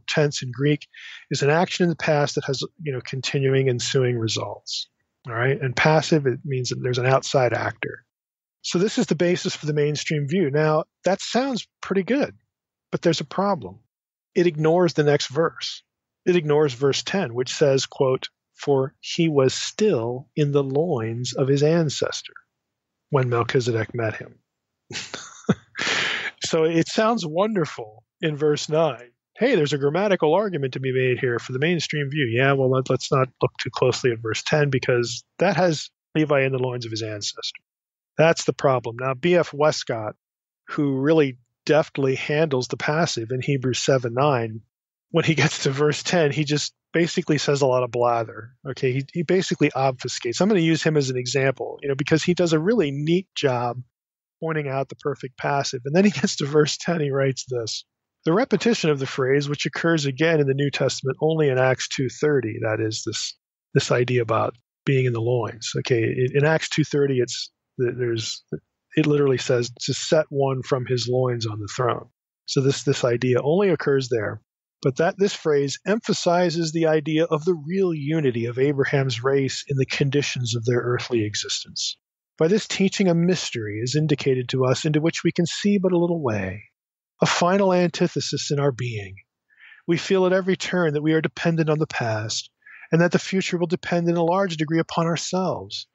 tense in Greek is an action in the past that has continuing ensuing results. All right, and passive, it means that there's an outside actor. So this is the basis for the mainstream view. Now that sounds pretty good, but there's a problem. It ignores the next verse. It ignores verse 10, which says, quote, "For he was still in the loins of his ancestor when Melchizedek met him." So it sounds wonderful in verse 9. Hey, there's a grammatical argument to be made here for the mainstream view. Yeah, well, let's not look too closely at verse 10 because that has Levi in the loins of his ancestor. That's the problem. Now, B.F. Westcott, who really deftly handles the passive in Hebrews 7:9, when he gets to verse 10, he just basically says a lot of blather. Okay, he basically obfuscates. I'm going to use him as an example, because he does a really neat job pointing out the perfect passive. And then he gets to verse 10, he writes this. The repetition of the phrase, which occurs again in the New Testament only in Acts 2:30, that is this idea about being in the loins. Okay, in Acts 2:30, it literally says to set one from his loins on the throne. So this idea only occurs there. But this phrase emphasizes the idea of the real unity of Abraham's race in the conditions of their earthly existence. By this teaching, a mystery is indicated to us into which we can see but a little way, a final antithesis in our being. We feel at every turn that we are dependent on the past, and that the future will depend in a large degree upon ourselves.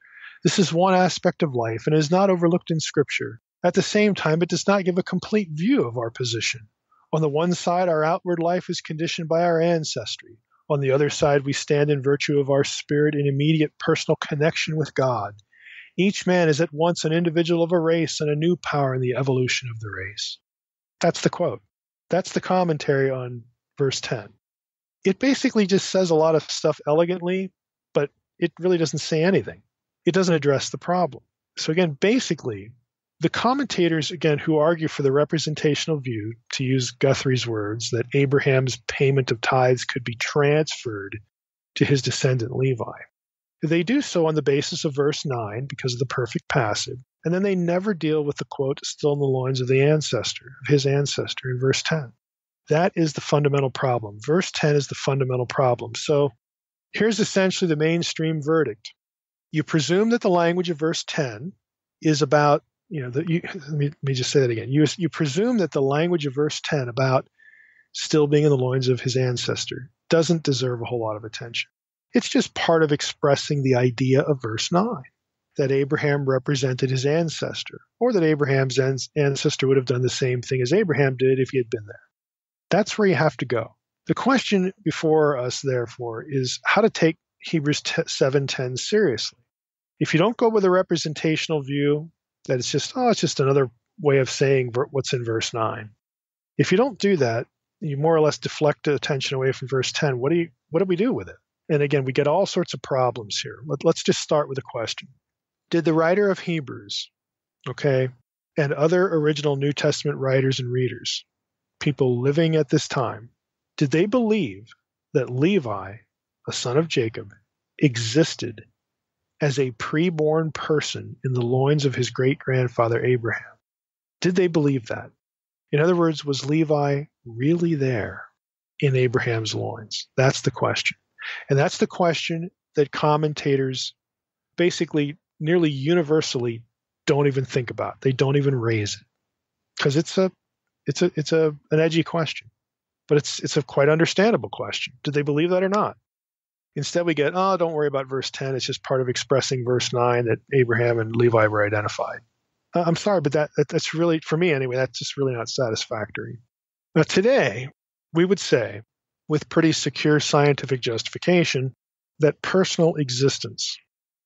This is one aspect of life, and is not overlooked in Scripture. At the same time, it does not give a complete view of our position. On the one side, our outward life is conditioned by our ancestry. On the other side, we stand in virtue of our spirit in immediate personal connection with God. Each man is at once an individual of a race and a new power in the evolution of the race. That's the quote. That's the commentary on verse 10. It basically just says a lot of stuff elegantly, but it really doesn't say anything. It doesn't address the problem. So again, basically, the commentators, again, who argue for the representational view, to use Guthrie's words, that Abraham's payment of tithes could be transferred to his descendant Levi, they do so on the basis of verse 9 because of the perfect passive, and then they never deal with the quote, still in the loins of his ancestor in verse 10. That is the fundamental problem. Verse 10 is the fundamental problem. So here's essentially the mainstream verdict. You presume that the language of verse 10 is about, let me just say that again. You presume that the language of verse 10 about still being in the loins of his ancestor doesn't deserve a whole lot of attention. It's just part of expressing the idea of verse 9, that Abraham represented his ancestor, or that Abraham's ancestor would have done the same thing as Abraham did if he had been there. That's where you have to go. The question before us, therefore, is how to take Hebrews 7:10 seriously. If you don't go with a representational view, that it's just another way of saying what's in verse 9. If you don't do that, you more or less deflect the attention away from verse 10. What do we do with it? And again, we get all sorts of problems here. Let's just start with a question. Did the writer of Hebrews, and other original New Testament writers and readers, people living at this time, did they believe that Levi, a son of Jacob, existed as a preborn person in the loins of his great-grandfather Abraham? Did they believe that? In other words, was Levi really there in Abraham's loins? That's the question. And that's the question that commentators basically nearly universally don't even think about. They don't even raise it because it's an edgy question, but it's a quite understandable question. Did they believe that or not? Instead, we get, don't worry about verse 10. It's just part of expressing verse 9 that Abraham and Levi were identified. I'm sorry, but that's really, for me anyway, that's just really not satisfactory. Now, today, we would say, with pretty secure scientific justification, that personal existence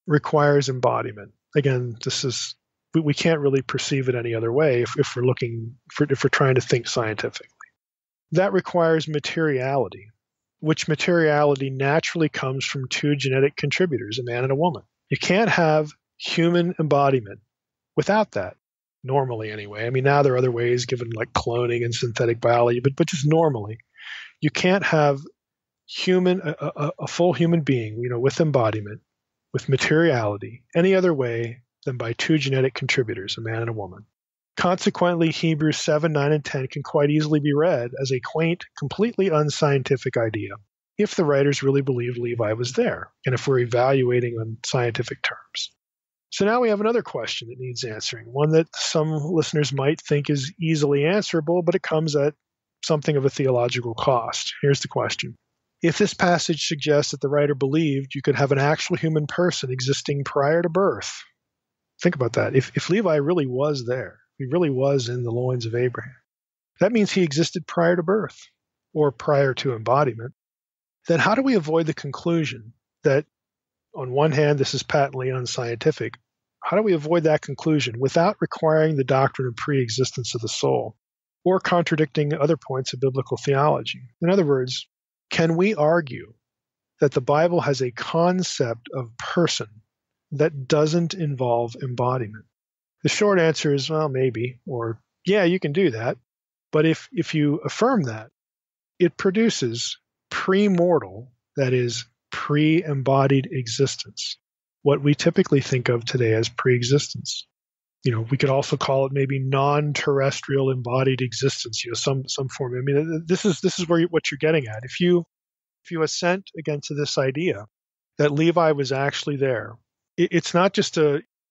requires embodiment. Again, we can't really perceive it any other way if we're trying to think scientifically. That requires materiality, which materiality naturally comes from two genetic contributors, a man and a woman. You can't have human embodiment without that, normally anyway. I mean, now there are other ways given like cloning and synthetic biology, but just normally, you can't have a full human being, with embodiment, with materiality, any other way than by two genetic contributors, a man and a woman. Consequently, Hebrews 7, 9, and 10 can quite easily be read as a quaint, completely unscientific idea if the writers really believed Levi was there, and if we're evaluating on scientific terms. So now we have another question that needs answering, one that some listeners might think is easily answerable, but it comes at something of a theological cost. Here's the question. If this passage suggests that the writer believed you could have an actual human person existing prior to birth, think about that. If Levi really was there, he really was in the loins of Abraham, that means he existed prior to birth or prior to embodiment. Then how do we avoid the conclusion that, on one hand, this is patently unscientific? How do we avoid that conclusion without requiring the doctrine of pre-existence of the soul or contradicting other points of biblical theology? In other words, can we argue that the Bible has a concept of person that doesn't involve embodiment? The short answer is, well, maybe, or yeah, you can do that. But if you affirm that, it produces pre-mortal, that is, pre-embodied existence, what we typically think of today as pre-existence. We could also call it maybe non-terrestrial embodied existence, some form. I mean, this is what you're getting at. If you assent again to this idea that Levi was actually there, it's not just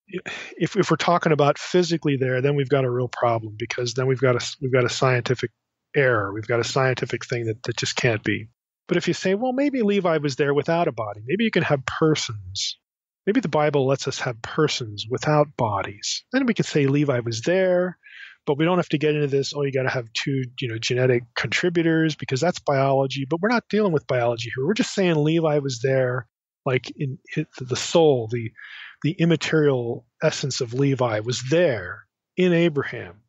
if we're talking about physically there, then we've got a real problem, because then we've got a scientific error. We've got a scientific thing that just can't be. But if you say, well, maybe Levi was there without a body, maybe you can have persons. Maybe the Bible lets us have persons without bodies. Then we could say Levi was there, but we don't have to get into this, you got to have two, genetic contributors, because that's biology. But we're not dealing with biology here. We're just saying Levi was there, like in the soul, the immaterial essence of Levi was there in Abraham.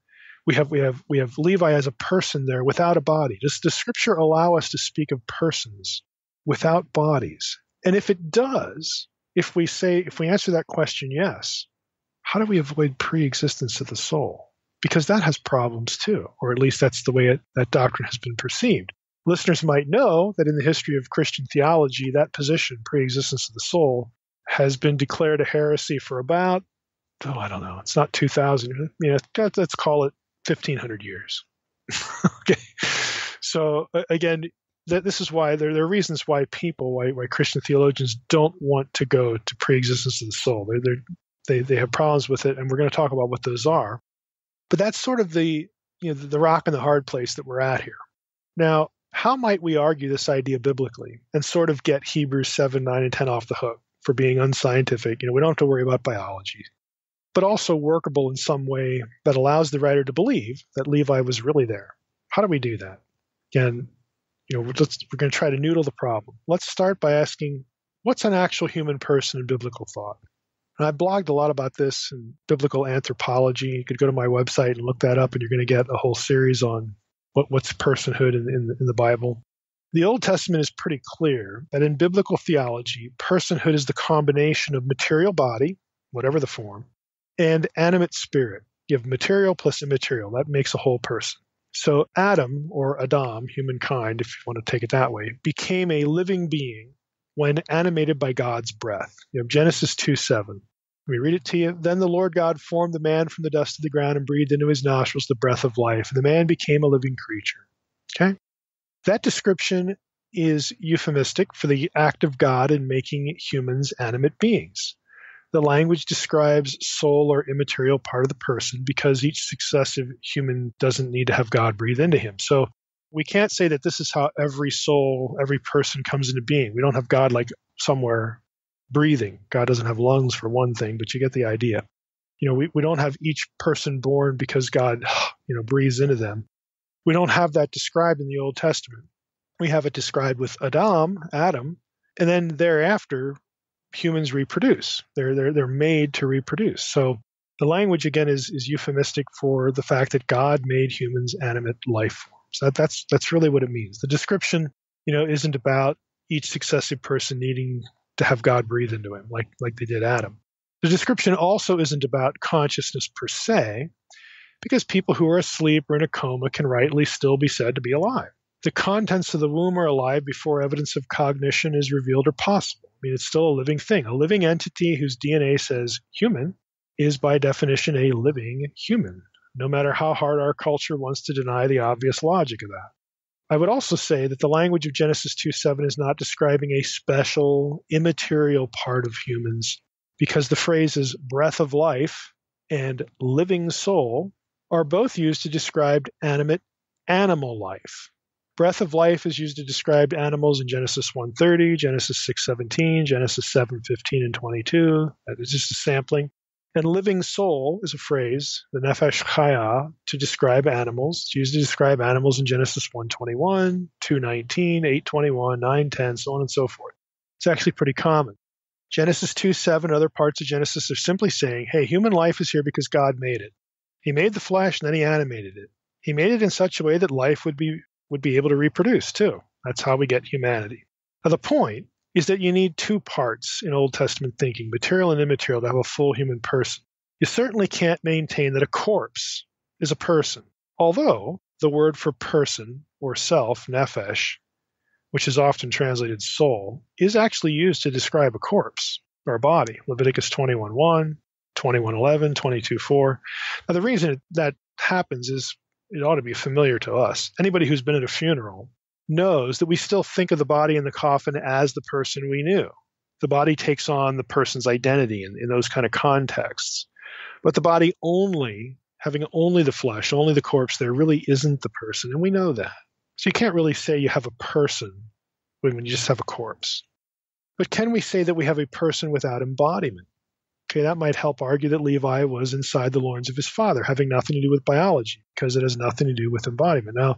We have Levi as a person there without a body. Does the Scripture allow us to speak of persons without bodies? And if it does, if we answer that question yes, how do we avoid pre-existence of the soul? Because that has problems too, or at least that's the way that doctrine has been perceived. Listeners might know that in the history of Christian theology, that position, pre-existence of the soul, has been declared a heresy for about, I don't know, it's not 2,000, let's call it 1,500 years. Okay. So again, this is why there are reasons why why Christian theologians don't want to go to pre-existence of the soul. They have problems with it, and we're going to talk about what those are. But that's sort of the rock and the hard place that we're at here. Now, how might we argue this idea biblically and sort of get Hebrews 7, 9, and 10 off the hook for being unscientific? We don't have to worry about biology, but also workable in some way that allows the writer to believe that Levi was really there. How do we do that? Again, we're going to try to noodle the problem. Let's start by asking what's an actual human person in biblical thought? And I blogged a lot about this in biblical anthropology. You could go to my website and look that up, and you're going to get a whole series on what's personhood in the Bible. The Old Testament is pretty clear that in biblical theology, personhood is the combination of material body, whatever the form, and animate spirit. You have material plus immaterial. That makes a whole person. So Adam, or Adam, humankind, if you want to take it that way, became a living being when animated by God's breath. You have Genesis 2:7. Let me read it to you. Then the Lord God formed the man from the dust of the ground and breathed into his nostrils the breath of life, and the man became a living creature. Okay? That description is euphemistic for the act of God in making humans animate beings. The language describes soul or immaterial part of the person because each successive human doesn't need to have God breathe into him. So we can't say that this is how every soul, every person comes into being. We don't have God like somewhere breathing. God doesn't have lungs for one thing, but you get the idea. We don't have each person born because God, breathes into them. We don't have that described in the Old Testament. We have it described with Adam, and then thereafter, humans reproduce. They're made to reproduce. So the language, again, is euphemistic for the fact that God made humans animate life forms. That's really what it means. The description, isn't about each successive person needing to have God breathe into him like they did Adam. The description also isn't about consciousness per se, because people who are asleep or in a coma can rightly still be said to be alive. The contents of the womb are alive before evidence of cognition is revealed or possible. I mean, it's still a living thing. A living entity whose DNA says human is by definition a living human, no matter how hard our culture wants to deny the obvious logic of that. I would also say that the language of Genesis 2:7 is not describing a special, immaterial part of humans, because the phrases breath of life and living soul are both used to describe animate animal life. Breath of life is used to describe animals in Genesis 1:30, Genesis 6:17, Genesis 7:15 and 22. That is just a sampling. And living soul is a phrase, the nefesh chaya, to describe animals. It's used to describe animals in Genesis 1:21, 2:19, 8:21, 9:10, so on and so forth. It's actually pretty common. Genesis 2:7, other parts of Genesis are simply saying, hey, human life is here because God made it. He made the flesh and then he animated it. He made it in such a way that life would be able to reproduce too. That's how we get humanity. Now, the point is that you need two parts in Old Testament thinking, material and immaterial, to have a full human person. You certainly can't maintain that a corpse is a person, although the word for person or self, nefesh, which is often translated soul, is actually used to describe a corpse or a body. Leviticus 21:1, 21:11, 22:4. Now, the reason that happens is it ought to be familiar to us. Anybody who's been at a funeral knows that we still think of the body in the coffin as the person we knew. The body takes on the person's identity in those kind of contexts. But the body having only the flesh, only the corpse, there really isn't the person, and we know that. So you can't really say you have a person when you just have a corpse. But can we say that we have a person without embodiment? Okay, that might help argue that Levi was inside the loins of his father, having nothing to do with biology, because it has nothing to do with embodiment. Now,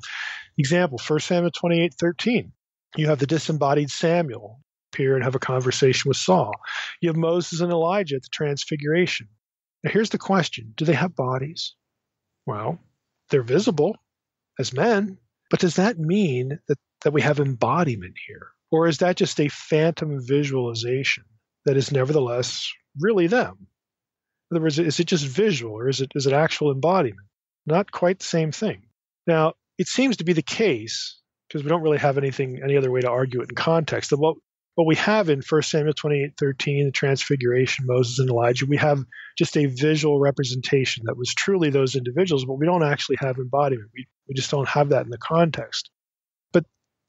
example, 1 Samuel 28:13. You have the disembodied Samuel appear and have a conversation with Saul. You have Moses and Elijah at the Transfiguration. Now, here's the question. Do they have bodies? Well, they're visible as men, but does that mean that we have embodiment here? Or is that just a phantom visualization that is nevertheless really them? In other words, is it just visual, or is it actual embodiment? Not quite the same thing. Now, it seems to be the case, because we don't really have any other way to argue it in context, that what we have in 1 Samuel 28:13, the Transfiguration, Moses and Elijah, we have just a visual representation that was truly those individuals, but we don't actually have embodiment. We just don't have that in the context. But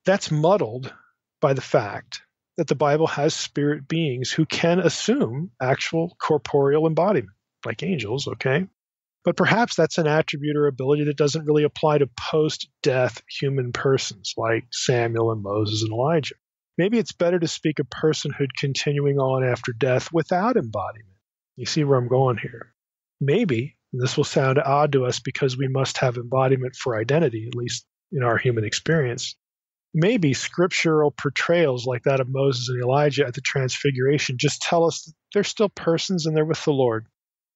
that's muddled by the fact that the Bible has spirit beings who can assume actual corporeal embodiment, like angels, okay? But perhaps that's an attribute or ability that doesn't really apply to post-death human persons like Samuel and Moses and Elijah. Maybe it's better to speak of personhood continuing on after death without embodiment. You see where I'm going here? Maybe, and this will sound odd to us because we must have embodiment for identity, at least in our human experience, maybe scriptural portrayals like that of Moses and Elijah at the Transfiguration just tell us that they're still persons and they're with the Lord.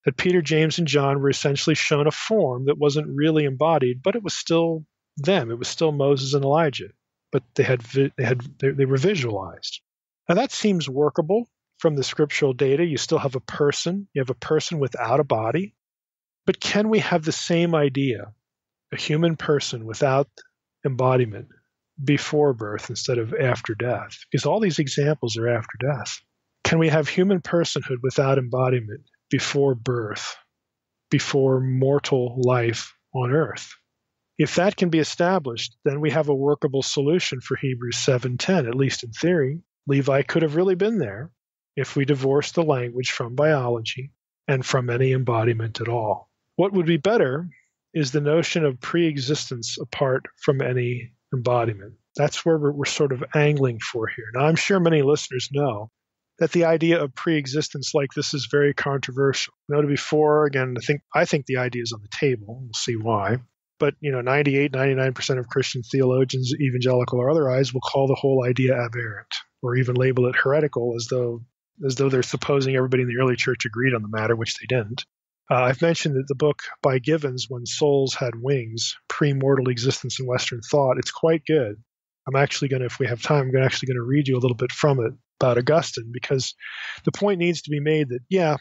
That Peter, James, and John were essentially shown a form that wasn't really embodied, but it was still them. It was still Moses and Elijah, but they were visualized. Now that seems workable from the scriptural data. You still have a person. You have a person without a body. But can we have the same idea, a human person without embodiment, before birth instead of after death? Because all these examples are after death. Can we have human personhood without embodiment before birth, before mortal life on earth? If that can be established, then we have a workable solution for Hebrews 7:10, at least in theory. Levi could have really been there if we divorced the language from biology and from any embodiment at all. What would be better is the notion of pre-existence apart from any embodiment. That's where we're sort of angling for here. Now, I'm sure many listeners know that the idea of pre-existence like this is very controversial. Noted before, again, I think the idea is on the table. We'll see why. But 98, 99% of Christian theologians, evangelical or otherwise, will call the whole idea aberrant, or even label it heretical, as though they're supposing everybody in the early church agreed on the matter, which they didn't. I've mentioned that the book by Givens, When Souls Had Wings, Pre-Mortal Existence in Western Thought, it's quite good. I'm actually going to, if we have time, I'm actually going to read you a little bit from it about Augustine, because the point needs to be made that, yeah,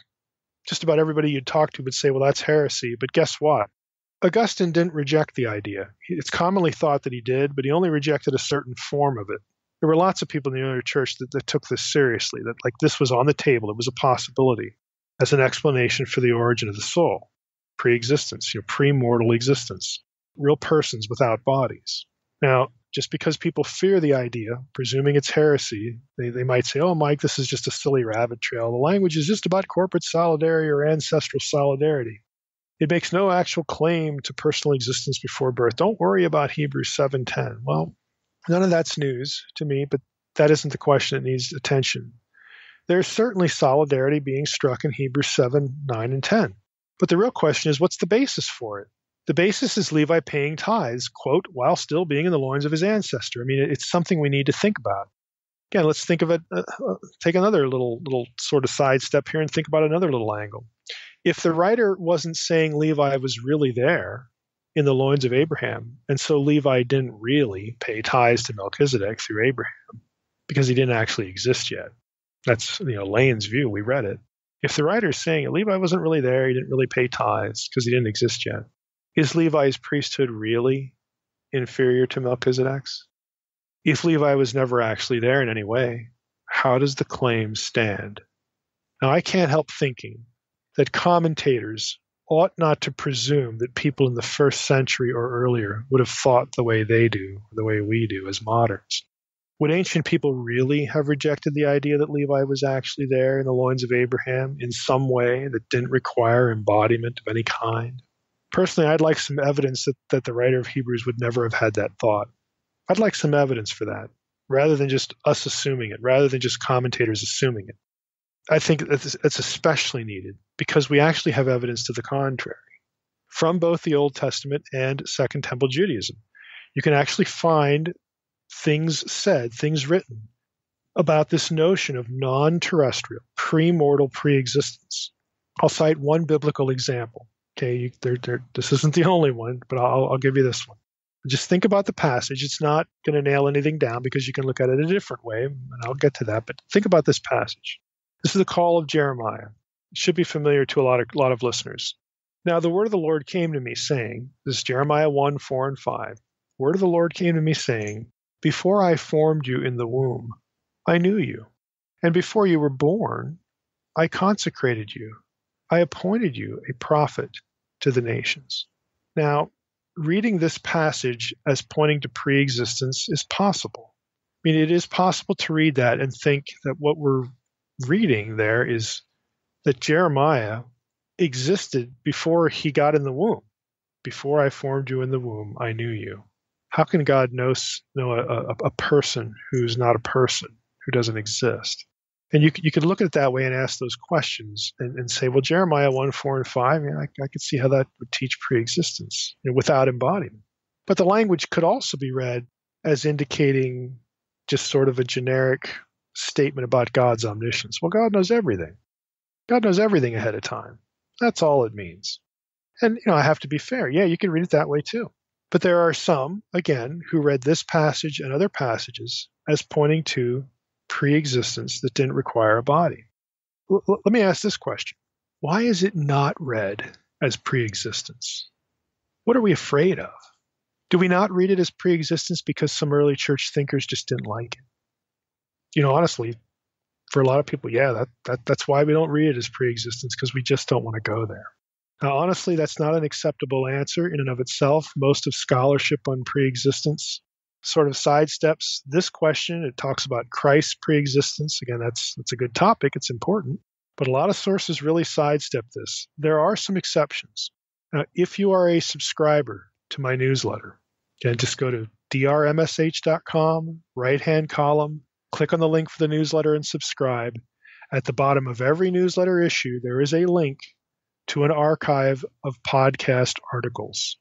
just about everybody you'd talk to would say, well, that's heresy. But guess what? Augustine didn't reject the idea. It's commonly thought that he did, but he only rejected a certain form of it. There were lots of people in the early church that took this seriously, that like this was on the table. It was a possibility as an explanation for the origin of the soul, pre-existence, pre-mortal existence, real persons without bodies. Now, just because people fear the idea, presuming it's heresy, they might say, oh, Mike, this is just a silly rabbit trail. The language is just about corporate solidarity or ancestral solidarity. It makes no actual claim to personal existence before birth. Don't worry about Hebrews 7:10. Well, none of that's news to me, but that isn't the question that needs attention. There's certainly solidarity being struck in Hebrews 7, 9, and 10. But the real question is, what's the basis for it? The basis is Levi paying tithes, quote, while still being in the loins of his ancestor. I mean, it's something we need to think about. Again, let's think of it, take another little sort of sidestep here and think about another little angle. If the writer wasn't saying Levi was really there in the loins of Abraham, and so Levi didn't really pay tithes to Melchizedek through Abraham because he didn't actually exist yet. That's Lane's view. We read it. If the writer is saying Levi wasn't really there, he didn't really pay tithes because he didn't exist yet, is Levi's priesthood really inferior to Melchizedek's? If Levi was never actually there in any way, how does the claim stand? Now, I can't help thinking that commentators ought not to presume that people in the first century or earlier would have thought the way they do, the way we do as moderns. Would ancient people really have rejected the idea that Levi was actually there in the loins of Abraham in some way that didn't require embodiment of any kind? Personally, I'd like some evidence that the writer of Hebrews would never have had that thought. I'd like some evidence for that, rather than just us assuming it, rather than just commentators assuming it. I think it's especially needed because we actually have evidence to the contrary from both the Old Testament and Second Temple Judaism. You can actually find things said, things written about this notion of non-terrestrial, pre-mortal pre-existence. I'll cite one biblical example. Okay, this isn't the only one, but I'll give you this one. Just think about the passage. It's not going to nail anything down because you can look at it a different way, and I'll get to that. But think about this passage. This is the call of Jeremiah. It should be familiar to a lot of listeners. Now, the word of the Lord came to me saying, this is Jeremiah 1, 4, and 5. Word of the Lord came to me saying, before I formed you in the womb, I knew you. And before you were born, I consecrated you. I appointed you a prophet to the nations. Now, reading this passage as pointing to pre-existence is possible. I mean, it is possible to read that and think that what we're reading there is that Jeremiah existed before he got in the womb. Before I formed you in the womb, I knew you. How can God know a person who's not a person, who doesn't exist? And you could look at it that way and ask those questions and say, well, Jeremiah 1, 4, and 5, I could see how that would teach pre-existence without embodiment. But the language could also be read as indicating just sort of a generic statement about God's omniscience. Well, God knows everything. God knows everything ahead of time. That's all it means. And, I have to be fair. Yeah, you can read it that way too. But there are some, again, who read this passage and other passages as pointing to pre-existence that didn't require a body. Let me ask this question. Why is it not read as pre-existence? What are we afraid of? Do we not read it as pre-existence because some early church thinkers just didn't like it? Honestly, for a lot of people, yeah, that's why we don't read it as pre-existence, because we just don't want to go there. Now, honestly, that's not an acceptable answer in and of itself. Most of scholarship on pre-existence sort of sidesteps this question. It talks about Christ's pre-existence. Again, that's a good topic. It's important. But a lot of sources really sidestep this. There are some exceptions. Now, if you are a subscriber to my newsletter, again, just go to drmsh.com, right-hand column, click on the link for the newsletter and subscribe. At the bottom of every newsletter issue, there is a link to an archive of podcast articles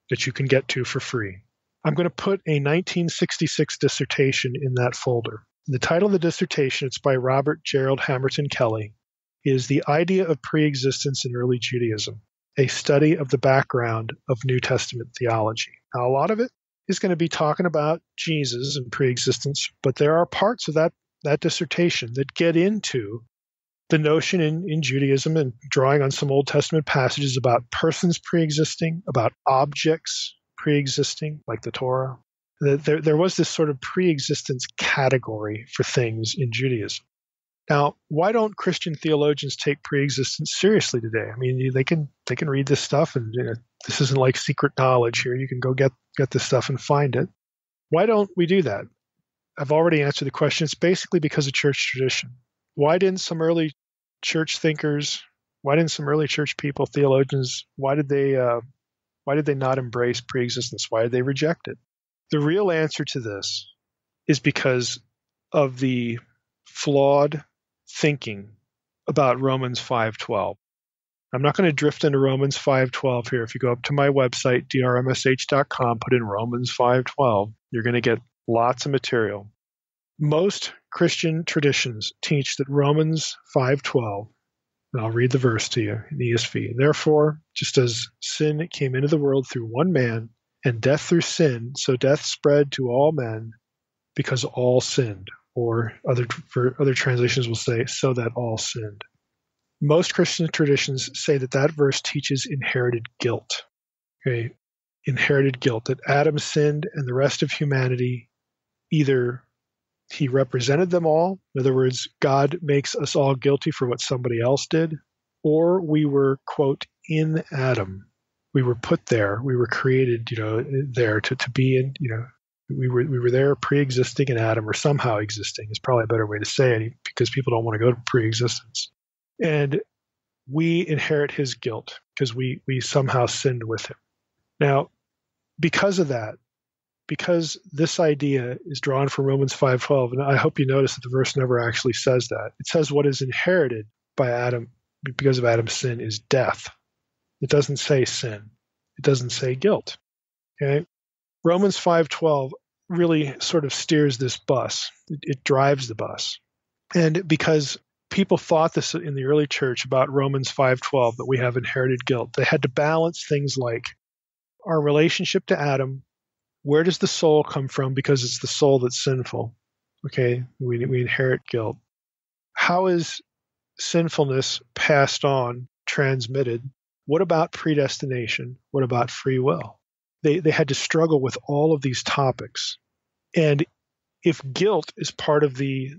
that you can get to for free. I'm going to put a 1966 dissertation in that folder. The title of the dissertation, it's by Robert Gerald Hamerton Kelly, is The Idea of Pre-Existence in Early Judaism, a study of the background of New Testament theology. Now, a lot of it is going to be talking about Jesus and pre-existence, but there are parts of that dissertation that get into the notion in Judaism and drawing on some Old Testament passages about persons pre-existing, about objects pre-existing, like the Torah. There was this sort of pre-existence category for things in Judaism. Now, why don't Christian theologians take pre-existence seriously today? I mean, they can read this stuff, and this isn't like secret knowledge here. You can go get this stuff and find it. Why don't we do that? I've already answered the question. It's basically because of church tradition. Why didn't some early church thinkers, why didn't some early church people, theologians, why did they not embrace pre-existence? Why did they reject it? The real answer to this is because of the flawed thinking about Romans 5:12. I'm not going to drift into Romans 5:12 here. If you go up to my website, drmsh.com, put in Romans 5:12, you're going to get lots of material. Most Christian traditions teach that Romans 5:12, and I'll read the verse to you in the ESV. Therefore, just as sin came into the world through one man, and death through sin, so death spread to all men because all sinned. Or other translations will say, so that all sinned. Most Christian traditions say that verse teaches inherited guilt. Okay, inherited guilt, that Adam sinned and the rest of humanity, either he represented them all, in other words, God makes us all guilty for what somebody else did, or we were, quote, in Adam. We were put there. We were created, there to be in, we were there pre-existing in Adam, or somehow existing is probably a better way to say it, because people don't want to go to pre-existence. And we inherit his guilt because we somehow sinned with him. Now, because of that, because this idea is drawn from Romans 5:12, and I hope you notice that the verse never actually says that. It says what is inherited by Adam because of Adam's sin is death. It doesn't say sin. It doesn't say guilt. Okay? Romans 5:12 really sort of steers this bus. It drives the bus. And because people thought this in the early church about Romans 5:12, that we have inherited guilt, they had to balance things like our relationship to Adam. Where does the soul come from? Because it's the soul that's sinful. Okay, we inherit guilt. How is sinfulness passed on, transmitted? What about predestination? What about free will? They had to struggle with all of these topics. And if guilt is part of the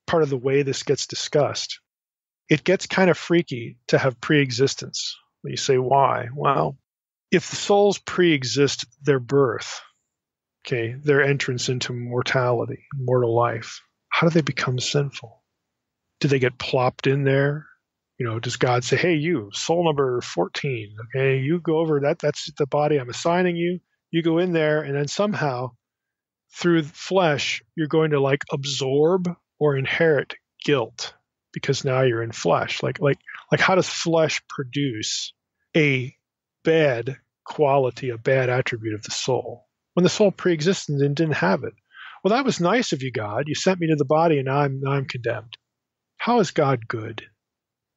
way this gets discussed, it gets kind of freaky to have pre-existence. You say, why? Well, if the souls pre-exist their birth, okay, their entrance into mortality, mortal life, how do they become sinful? Do they get plopped in there? Does God say, hey, you, soul number 14, okay, you go over that's the body I'm assigning you. You go in there, and then somehow through flesh, you're going to absorb or inherit guilt because now you're in flesh. Like how does flesh produce a bad quality, a bad attribute of the soul? when the soul pre-existed and didn't have it. Well, that was nice of you, God. You sent me to the body, and now I'm condemned. How is God good?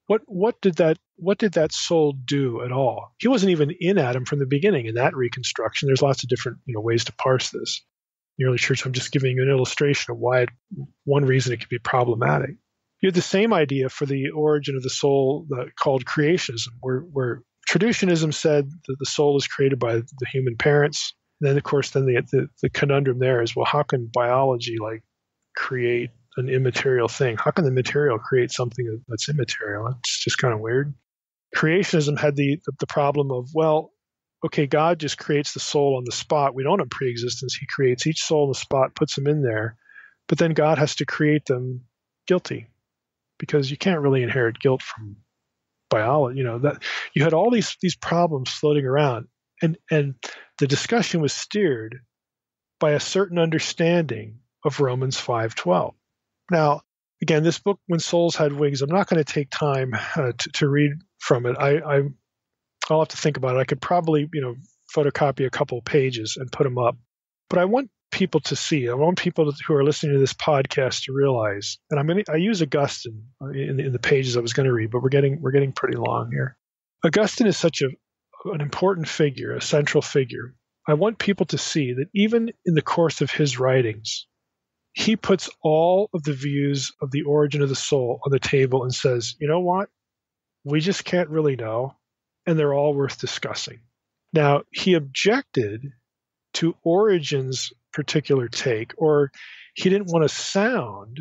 What did that soul do at all? He wasn't even in Adam from the beginning in that reconstruction. There's lots of different ways to parse this. In the early church, I'm just giving you an illustration of why one reason it could be problematic. You had the same idea for the origin of the soul called creationism, where traditionism said that the soul is created by the human parents. And then, of course, the conundrum there is, well, how can biology create an immaterial thing? How can the material create something that's immaterial? It's just kind of weird. Creationism had the problem of, well, okay, God just creates the soul on the spot. We don't have pre-existence. He creates each soul on the spot, puts them in there, but then God has to create them guilty, because you can't really inherit guilt from biology. That you had all these problems floating around, and the discussion was steered by a certain understanding of Romans 5:12. Now, again, this book, When Souls Had Wings, I'm not going to take time to read from it. I'll have to think about it. I could probably, photocopy a couple of pages and put them up. But I want people to see. I want people who are listening to this podcast to realize. And I use Augustine in the pages I was going to read, but we're getting pretty long here. Augustine is such an important figure, a central figure. I want people to see that even in the course of his writings, he puts all of the views of the origin of the soul on the table and says, you know what? We just can't really know, and they're all worth discussing. Now, he objected to Origen's particular take, or he didn't want to sound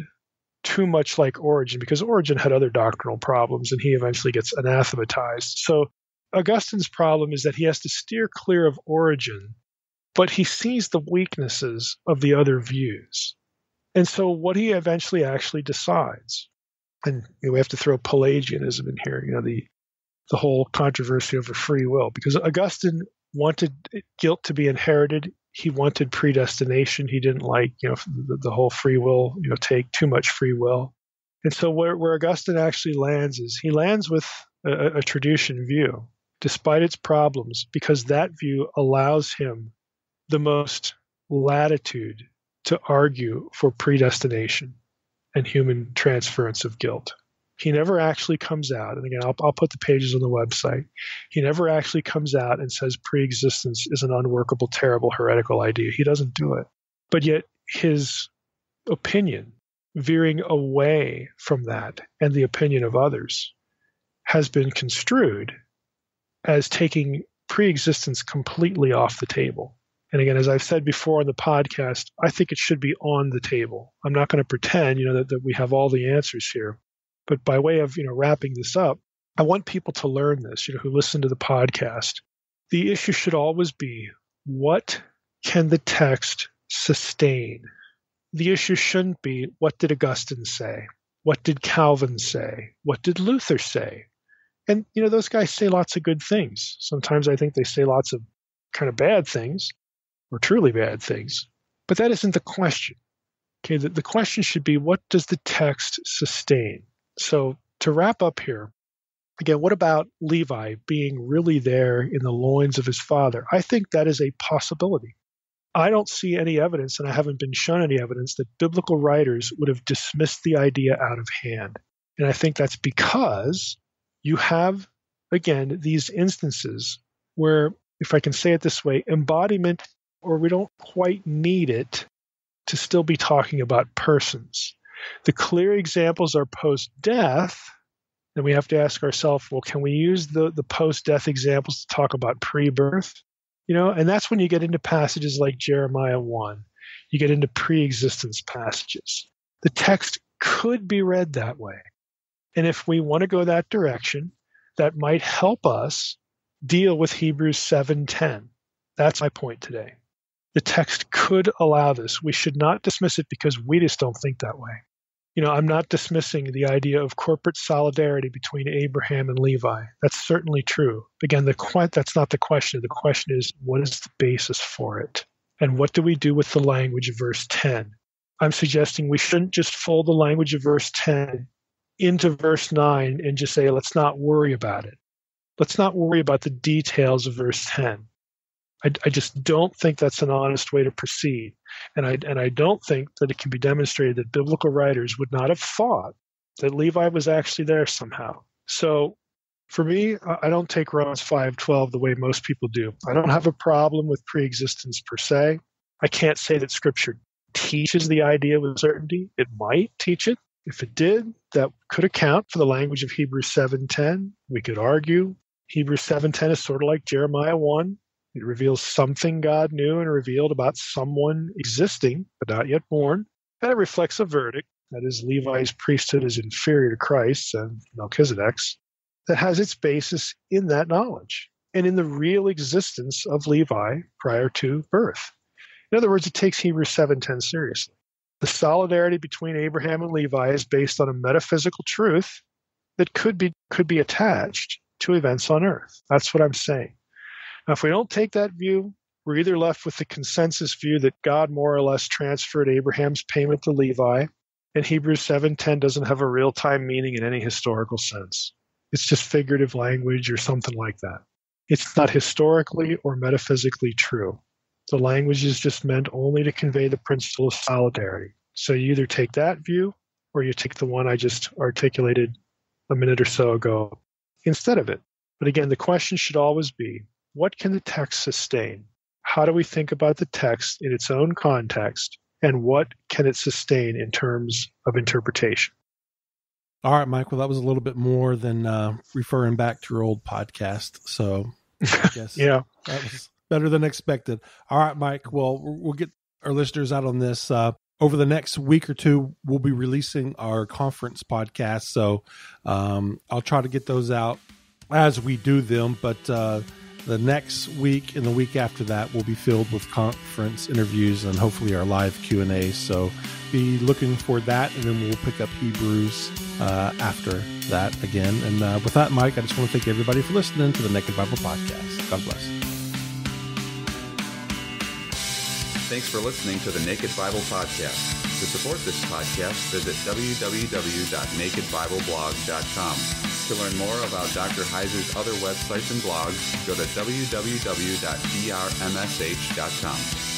too much like Origen, because Origen had other doctrinal problems, and he eventually gets anathematized. So Augustine's problem is that he has to steer clear of Origen, but he sees the weaknesses of the other views. And so what he eventually actually decides, and we have to throw Pelagianism in here, the whole controversy over free will, because Augustine wanted guilt to be inherited. He wanted predestination. He didn't like, the whole free will, take too much free will. And so where Augustine actually lands is he lands with a tradition view, despite its problems, because that view allows him the most latitude to argue for predestination and human transference of guilt. He never actually comes out, and again, I'll put the pages on the website. He never actually comes out and says preexistence is an unworkable, terrible, heretical idea. He doesn't do it. But yet his opinion, veering away from that and the opinion of others, has been construed as taking preexistence completely off the table. And again, as I've said before on the podcast, I think it should be on the table. I'm not going to pretend, that we have all the answers here. But by way of, wrapping this up, I want people to learn this, who listen to the podcast. The issue should always be, what can the text sustain? The issue shouldn't be, what did Augustine say? What did Calvin say? What did Luther say? And, those guys say lots of good things. Sometimes I think they say lots of kind of bad things, or truly bad things. But that isn't the question. Okay, the question should be, what does the text sustain? So to wrap up here, again, what about Levi being really there in the loins of his father? I think that is a possibility. I don't see any evidence, and I haven't been shown any evidence, that biblical writers would have dismissed the idea out of hand. And I think that's because you have, again, these instances where, if I can say it this way, embodiment, or we don't quite need it to still be talking about persons. The clear examples are post-death, and we have to ask ourselves, well, can we use the post-death examples to talk about pre-birth? And that's when you get into passages like Jeremiah 1. You get into pre-existence passages. The text could be read that way. And if we want to go that direction, that might help us deal with Hebrews 7:10. That's my point today. The text could allow this. We should not dismiss it because we just don't think that way. I'm not dismissing the idea of corporate solidarity between Abraham and Levi. That's certainly true. Again, that's not the question. The question is, what is the basis for it? And what do we do with the language of verse 10? I'm suggesting we shouldn't just fold the language of verse 10 into verse 9 and just say, let's not worry about it. Let's not worry about the details of verse 10. I just don't think that's an honest way to proceed. And I don't think that it can be demonstrated that biblical writers would not have thought that Levi was actually there somehow. So for me, I don't take Romans 5:12 the way most people do. I don't have a problem with preexistence per se. I can't say that Scripture teaches the idea with certainty. It might teach it. If it did, that could account for the language of Hebrews 7:10. We could argue Hebrews 7:10 is sort of like Jeremiah 1. It reveals something God knew and revealed about someone existing, but not yet born. And it reflects a verdict, that is, Levi's priesthood is inferior to Christ's and Melchizedek's, that has its basis in that knowledge and in the real existence of Levi prior to birth. In other words, it takes Hebrews 7:10 seriously. The solidarity between Abraham and Levi is based on a metaphysical truth that could be attached to events on earth. That's what I'm saying. Now, if we don't take that view, we're either left with the consensus view that God more or less transferred Abraham's payment to Levi, and Hebrews 7:10 doesn't have a real-time meaning in any historical sense. It's just figurative language or something like that. It's not historically or metaphysically true. The language is just meant only to convey the principle of solidarity. So you either take that view or you take the one I just articulated a minute or so ago instead of it. But again, the question should always be, what can the text sustain? How do we think about the text in its own context? And what can it sustain in terms of interpretation? All right, Mike. Well, that was a little bit more than referring back to your old podcast. So I guess Yeah. that was better than expected. All right, Mike. Well, we'll get our listeners out on this. Over the next week or two, we'll be releasing our conference podcast. So I'll try to get those out as we do them. But the next week and the week after that will be filled with conference interviews and hopefully our live Q&A. So be looking for that, and then we'll pick up Hebrews after that again. And with that, Mike, I just want to thank everybody for listening to the Naked Bible Podcast. God bless. Thanks for listening to the Naked Bible Podcast. To support this podcast, visit www.nakedbibleblog.com. To learn more about Dr. Heiser's other websites and blogs, go to www.drmsh.com.